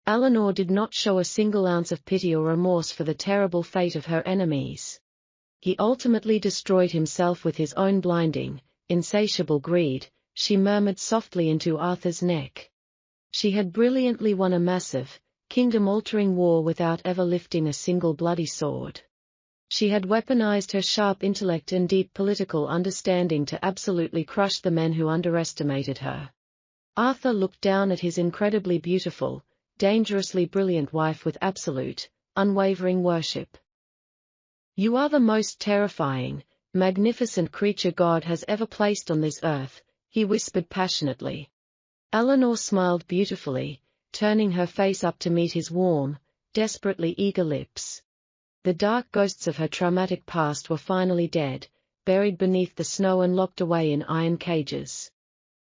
Eleanor did not show a single ounce of pity or remorse for the terrible fate of her enemies. He ultimately destroyed himself with his own blinding, insatiable greed, she murmured softly into Arthur's neck. She had brilliantly won a massive, kingdom-altering war without ever lifting a single bloody sword. She had weaponized her sharp intellect and deep political understanding to absolutely crush the men who underestimated her. Arthur looked down at his incredibly beautiful, dangerously brilliant wife with absolute, unwavering worship. You are the most terrifying, magnificent creature God has ever placed on this earth, he whispered passionately. Eleanor smiled beautifully, turning her face up to meet his warm, desperately eager lips. The dark ghosts of her traumatic past were finally dead, buried beneath the snow and locked away in iron cages.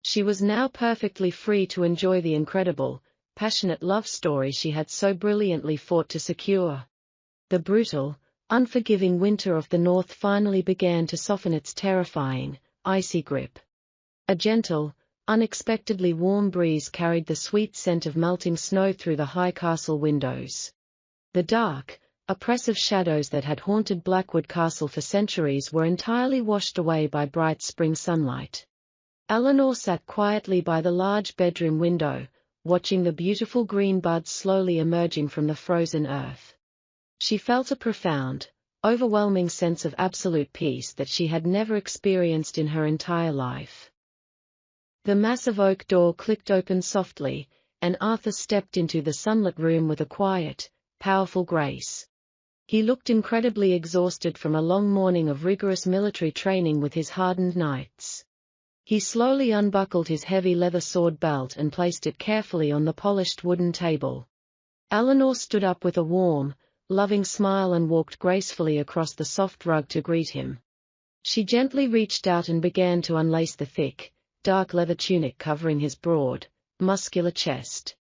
She was now perfectly free to enjoy the incredible, passionate love story she had so brilliantly fought to secure. The brutal, unforgiving winter of the north finally began to soften its terrifying, icy grip. A gentle, unexpectedly warm breeze carried the sweet scent of melting snow through the high castle windows. The dark, oppressive shadows that had haunted Blackwood Castle for centuries were entirely washed away by bright spring sunlight. Eleanor sat quietly by the large bedroom window, watching the beautiful green buds slowly emerging from the frozen earth. She felt a profound, overwhelming sense of absolute peace that she had never experienced in her entire life. The massive oak door clicked open softly, and Arthur stepped into the sunlit room with a quiet, powerful grace. He looked incredibly exhausted from a long morning of rigorous military training with his hardened knights. He slowly unbuckled his heavy leather sword belt and placed it carefully on the polished wooden table. Eleanor stood up with a warm, loving smile and walked gracefully across the soft rug to greet him. She gently reached out and began to unlace the thick, dark leather tunic covering his broad, muscular chest.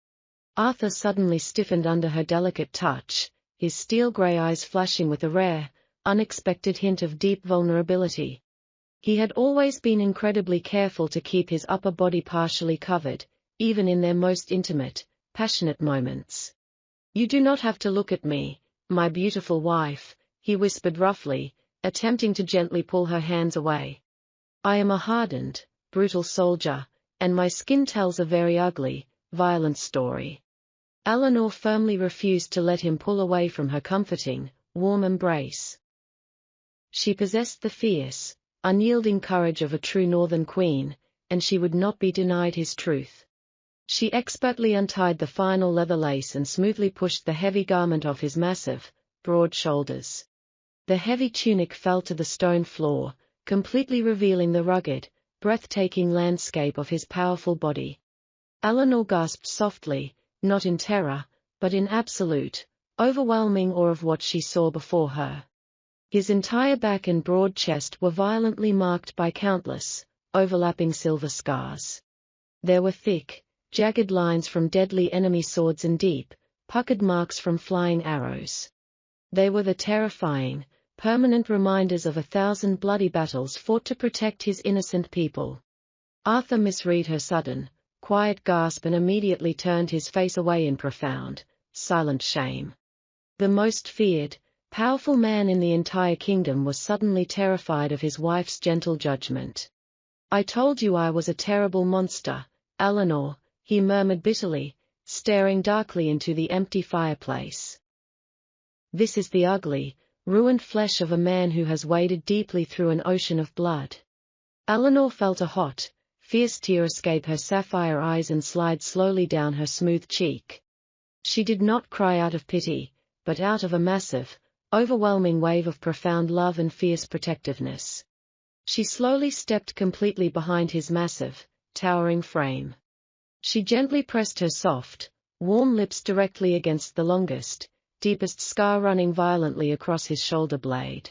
Arthur suddenly stiffened under her delicate touch, his steel-gray eyes flashing with a rare, unexpected hint of deep vulnerability. He had always been incredibly careful to keep his upper body partially covered, even in their most intimate, passionate moments. "You do not have to look at me, my beautiful wife," he whispered roughly, attempting to gently pull her hands away. "I am a hardened, brutal soldier, and my skin tells a very ugly, violent story." Eleanor firmly refused to let him pull away from her comforting, warm embrace. She possessed the fierce, unyielding courage of a true northern queen, and she would not be denied his truth. She expertly untied the final leather lace and smoothly pushed the heavy garment off his massive, broad shoulders. The heavy tunic fell to the stone floor, completely revealing the rugged, breathtaking landscape of his powerful body. Eleanor gasped softly, not in terror, but in absolute, overwhelming awe of what she saw before her. His entire back and broad chest were violently marked by countless, overlapping silver scars. There were thick, jagged lines from deadly enemy swords and deep, puckered marks from flying arrows. They were the terrifying, permanent reminders of 1,000 bloody battles fought to protect his innocent people. Arthur misread her sudden, quiet gasp and immediately turned his face away in profound, silent shame. The most feared, powerful man in the entire kingdom was suddenly terrified of his wife's gentle judgment. "I told you I was a terrible monster, Eleanor," he murmured bitterly, staring darkly into the empty fireplace. "This is the ugly, ruined flesh of a man who has waded deeply through an ocean of blood." Eleanor felt a hot, fierce tear escape her sapphire eyes and slide slowly down her smooth cheek. She did not cry out of pity, but out of a massive, overwhelming wave of profound love and fierce protectiveness. She slowly stepped completely behind his massive, towering frame. She gently pressed her soft, warm lips directly against the longest, deepest scar running violently across his shoulder blade.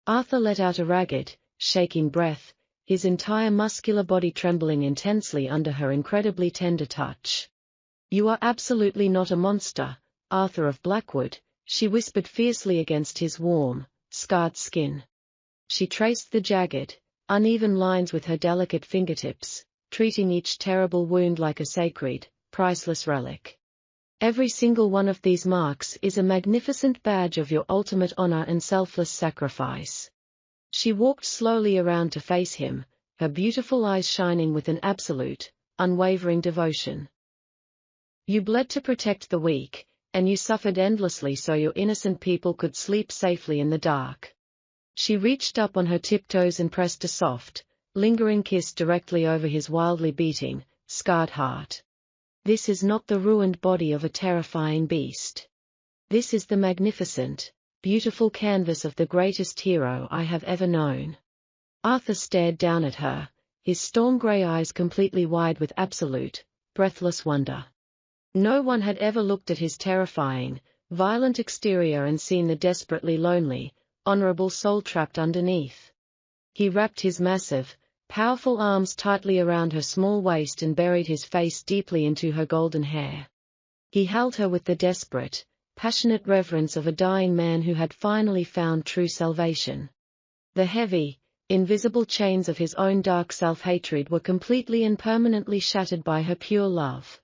Arthur let out a ragged, shaking breath, his entire muscular body trembling intensely under her incredibly tender touch. "You are absolutely not a monster, Arthur of Blackwood," she whispered fiercely against his warm, scarred skin. She traced the jagged, uneven lines with her delicate fingertips, treating each terrible wound like a sacred, priceless relic. "Every single one of these marks is a magnificent badge of your ultimate honor and selfless sacrifice." She walked slowly around to face him, her beautiful eyes shining with an absolute, unwavering devotion. "You bled to protect the weak, and you suffered endlessly so your innocent people could sleep safely in the dark." She reached up on her tiptoes and pressed a soft, lingering kiss directly over his wildly beating, scarred heart. "This is not the ruined body of a terrifying beast. This is the magnificent, beautiful canvas of the greatest hero I have ever known." Arthur stared down at her, his storm-grey eyes completely wide with absolute, breathless wonder. No one had ever looked at his terrifying, violent exterior and seen the desperately lonely, honorable soul trapped underneath. He wrapped his massive, powerful arms tightly around her small waist and buried his face deeply into her golden hair. He held her with the desperate, passionate reverence of a dying man who had finally found true salvation. The heavy, invisible chains of his own dark self-hatred were completely and permanently shattered by her pure love.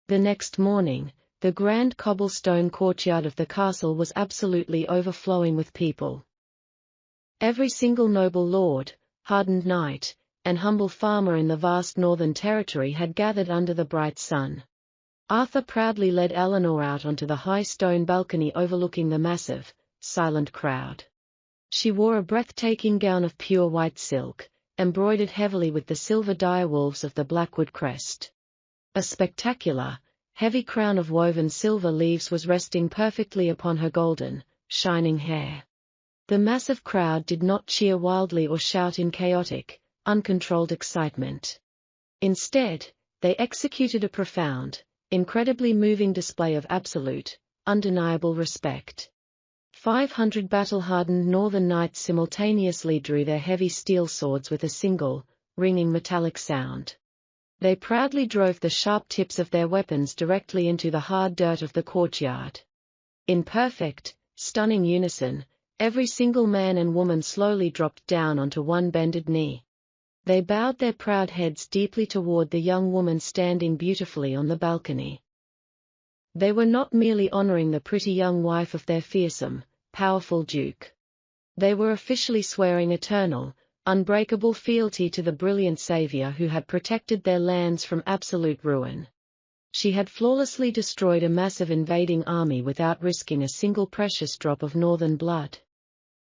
The next morning, the grand cobblestone courtyard of the castle was absolutely overflowing with people. Every single noble lord, hardened knight, and humble farmer in the vast northern territory had gathered under the bright sun. Arthur proudly led Eleanor out onto the high stone balcony overlooking the massive, silent crowd. She wore a breathtaking gown of pure white silk, embroidered heavily with the silver direwolves of the Blackwood crest. A spectacular, heavy crown of woven silver leaves was resting perfectly upon her golden, shining hair. The massive crowd did not cheer wildly or shout in chaotic, uncontrolled excitement. Instead, they executed a profound, incredibly moving display of absolute, undeniable respect. 500 battle-hardened northern knights simultaneously drew their heavy steel swords with a single, ringing metallic sound. They proudly drove the sharp tips of their weapons directly into the hard dirt of the courtyard. In perfect, stunning unison, every single man and woman slowly dropped down onto one bended knee. They bowed their proud heads deeply toward the young woman standing beautifully on the balcony. They were not merely honoring the pretty young wife of their fearsome, powerful duke. They were officially swearing eternal, unbreakable fealty to the brilliant savior who had protected their lands from absolute ruin. She had flawlessly destroyed a massive invading army without risking a single precious drop of northern blood.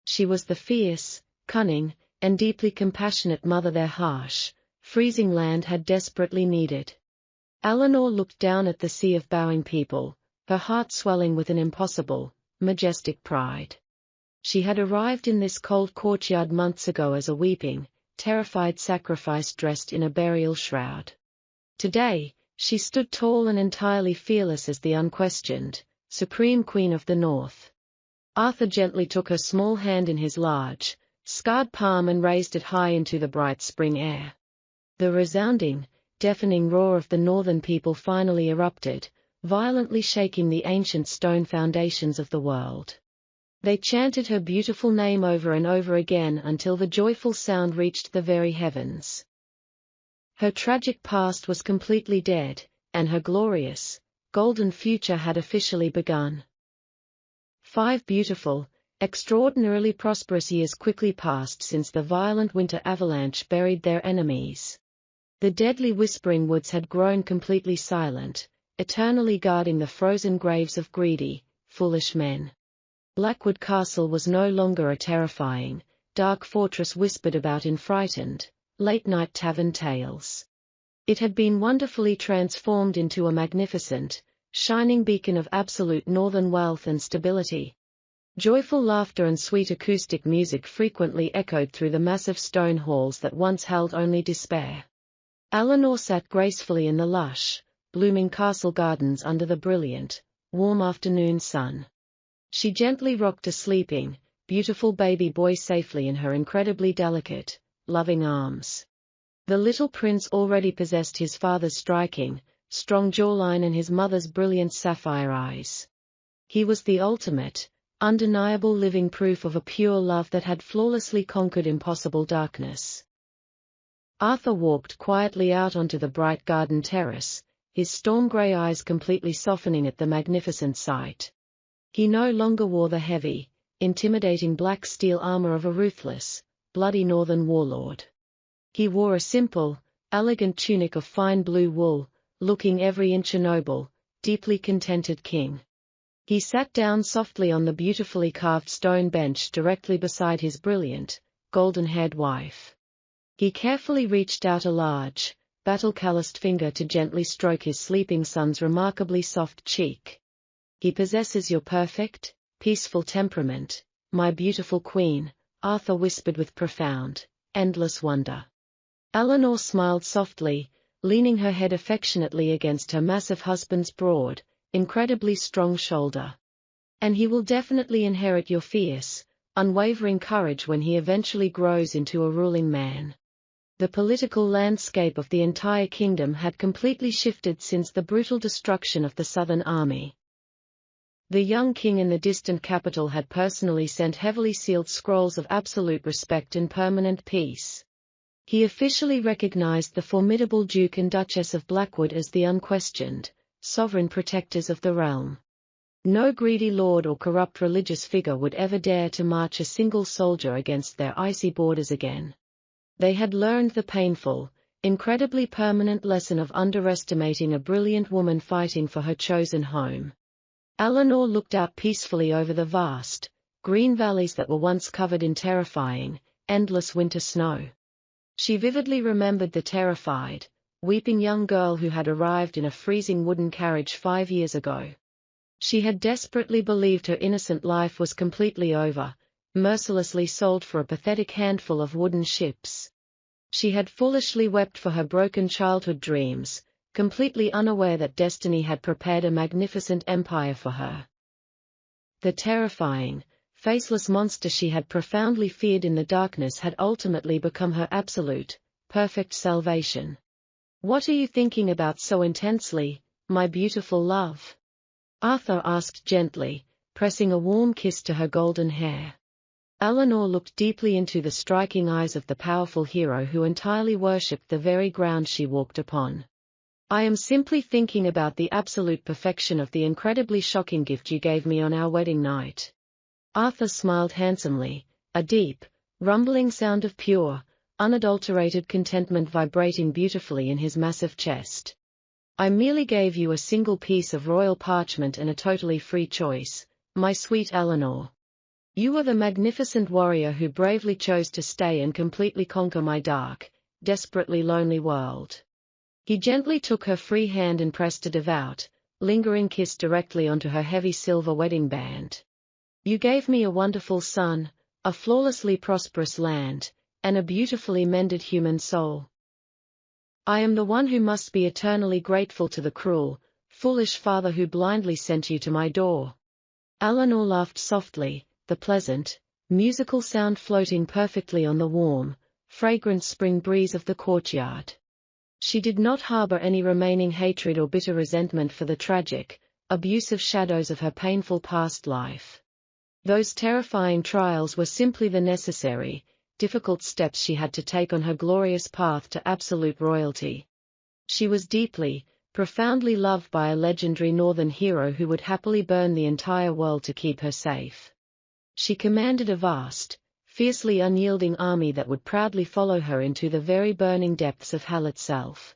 She was the fierce, cunning, and deeply compassionate mother their harsh, freezing land had desperately needed. Eleanor looked down at the sea of bowing people, her heart swelling with an impossible, majestic pride. She had arrived in this cold courtyard months ago as a weeping, terrified sacrifice dressed in a burial shroud. Today, she stood tall and entirely fearless as the unquestioned, supreme queen of the north. Arthur gently took her small hand in his large, scarred palm and raised it high into the bright spring air. The resounding, deafening roar of the northern people finally erupted, violently shaking the ancient stone foundations of the world. They chanted her beautiful name over and over again until the joyful sound reached the very heavens. Her tragic past was completely dead, and her glorious, golden future had officially begun. 5 beautiful, Extraordinarily prosperous years quickly passed since the violent winter avalanche buried their enemies. The deadly whispering woods had grown completely silent, eternally guarding the frozen graves of greedy, foolish men. Blackwood Castle was no longer a terrifying, dark fortress whispered about in frightened, late-night tavern tales. It had been wonderfully transformed into a magnificent, shining beacon of absolute northern wealth and stability. Joyful laughter and sweet acoustic music frequently echoed through the massive stone halls that once held only despair. Eleanor sat gracefully in the lush, blooming castle gardens under the brilliant, warm afternoon sun. She gently rocked a sleeping, beautiful baby boy safely in her incredibly delicate, loving arms. The little prince already possessed his father's striking, strong jawline and his mother's brilliant sapphire eyes. He was the ultimate, undeniable living proof of a pure love that had flawlessly conquered impossible darkness. Arthur walked quietly out onto the bright garden terrace, his storm-grey eyes completely softening at the magnificent sight. He no longer wore the heavy, intimidating black steel armor of a ruthless, bloody northern warlord. He wore a simple, elegant tunic of fine blue wool, looking every inch a noble, deeply contented king. He sat down softly on the beautifully carved stone bench directly beside his brilliant, golden-haired wife. He carefully reached out a large, battle-calloused finger to gently stroke his sleeping son's remarkably soft cheek. "He possesses your perfect, peaceful temperament, my beautiful queen," Arthur whispered with profound, endless wonder. Eleanor smiled softly, leaning her head affectionately against her massive husband's broad, incredibly strong shoulder. "And he will definitely inherit your fierce, unwavering courage when he eventually grows into a ruling man." The political landscape of the entire kingdom had completely shifted since the brutal destruction of the Southern Army. The young king in the distant capital had personally sent heavily sealed scrolls of absolute respect and permanent peace. He officially recognized the formidable Duke and Duchess of Blackwood as the unquestioned, sovereign protectors of the realm. No greedy lord or corrupt religious figure would ever dare to march a single soldier against their icy borders again. They had learned the painful, incredibly permanent lesson of underestimating a brilliant woman fighting for her chosen home. Eleanor looked out peacefully over the vast, green valleys that were once covered in terrifying, endless winter snow. She vividly remembered the terrified, weeping young girl who had arrived in a freezing wooden carriage 5 years ago. She had desperately believed her innocent life was completely over, mercilessly sold for a pathetic handful of wooden ships. She had foolishly wept for her broken childhood dreams, completely unaware that destiny had prepared a magnificent empire for her. The terrifying, faceless monster she had profoundly feared in the darkness had ultimately become her absolute, perfect salvation. "What are you thinking about so intensely, my beautiful love?" Arthur asked gently, pressing a warm kiss to her golden hair. Eleanor looked deeply into the striking eyes of the powerful hero who entirely worshipped the very ground she walked upon. "I am simply thinking about the absolute perfection of the incredibly shocking gift you gave me on our wedding night." Arthur smiled handsomely, a deep, rumbling sound of pure, unadulterated contentment vibrating beautifully in his massive chest. "I merely gave you a single piece of royal parchment and a totally free choice, my sweet Eleanor. You are the magnificent warrior who bravely chose to stay and completely conquer my dark, desperately lonely world." He gently took her free hand and pressed a devout, lingering kiss directly onto her heavy silver wedding band. "You gave me a wonderful son, a flawlessly prosperous land, and a beautifully mended human soul. I am the one who must be eternally grateful to the cruel, foolish father who blindly sent you to my door." Eleanor laughed softly, the pleasant, musical sound floating perfectly on the warm, fragrant spring breeze of the courtyard. She did not harbor any remaining hatred or bitter resentment for the tragic, abusive shadows of her painful past life. Those terrifying trials were simply the necessary, difficult steps she had to take on her glorious path to absolute royalty. She was deeply, profoundly loved by a legendary northern hero who would happily burn the entire world to keep her safe. She commanded a vast, fiercely unyielding army that would proudly follow her into the very burning depths of hell itself.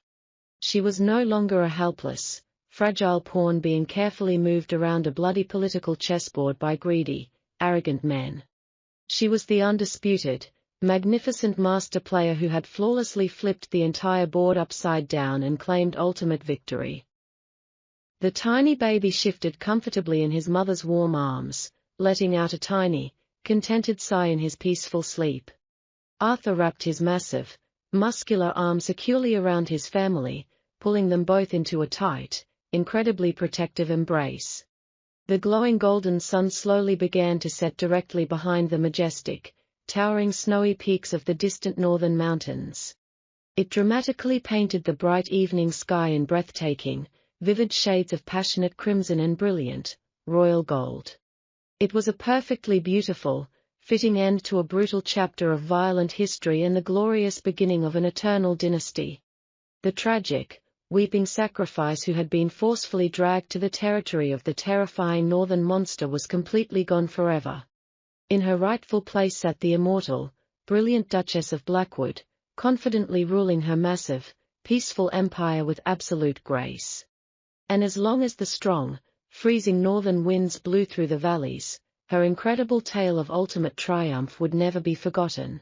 She was no longer a helpless, fragile pawn being carefully moved around a bloody political chessboard by greedy, arrogant men. She was the undisputed, magnificent master player who had flawlessly flipped the entire board upside down and claimed ultimate victory. The tiny baby shifted comfortably in his mother's warm arms, letting out a tiny, contented sigh in his peaceful sleep. Arthur wrapped his massive, muscular arm securely around his family, pulling them both into a tight, incredibly protective embrace. The glowing golden sun slowly began to set directly behind the majestic, towering snowy peaks of the distant northern mountains. It dramatically painted the bright evening sky in breathtaking, vivid shades of passionate crimson and brilliant, royal gold. It was a perfectly beautiful, fitting end to a brutal chapter of violent history and the glorious beginning of an eternal dynasty. The tragic, weeping sacrifice who had been forcefully dragged to the territory of the terrifying northern monster was completely gone forever. In her rightful place sat the immortal, brilliant Duchess of Blackwood, confidently ruling her massive, peaceful empire with absolute grace. And as long as the strong, freezing northern winds blew through the valleys, her incredible tale of ultimate triumph would never be forgotten.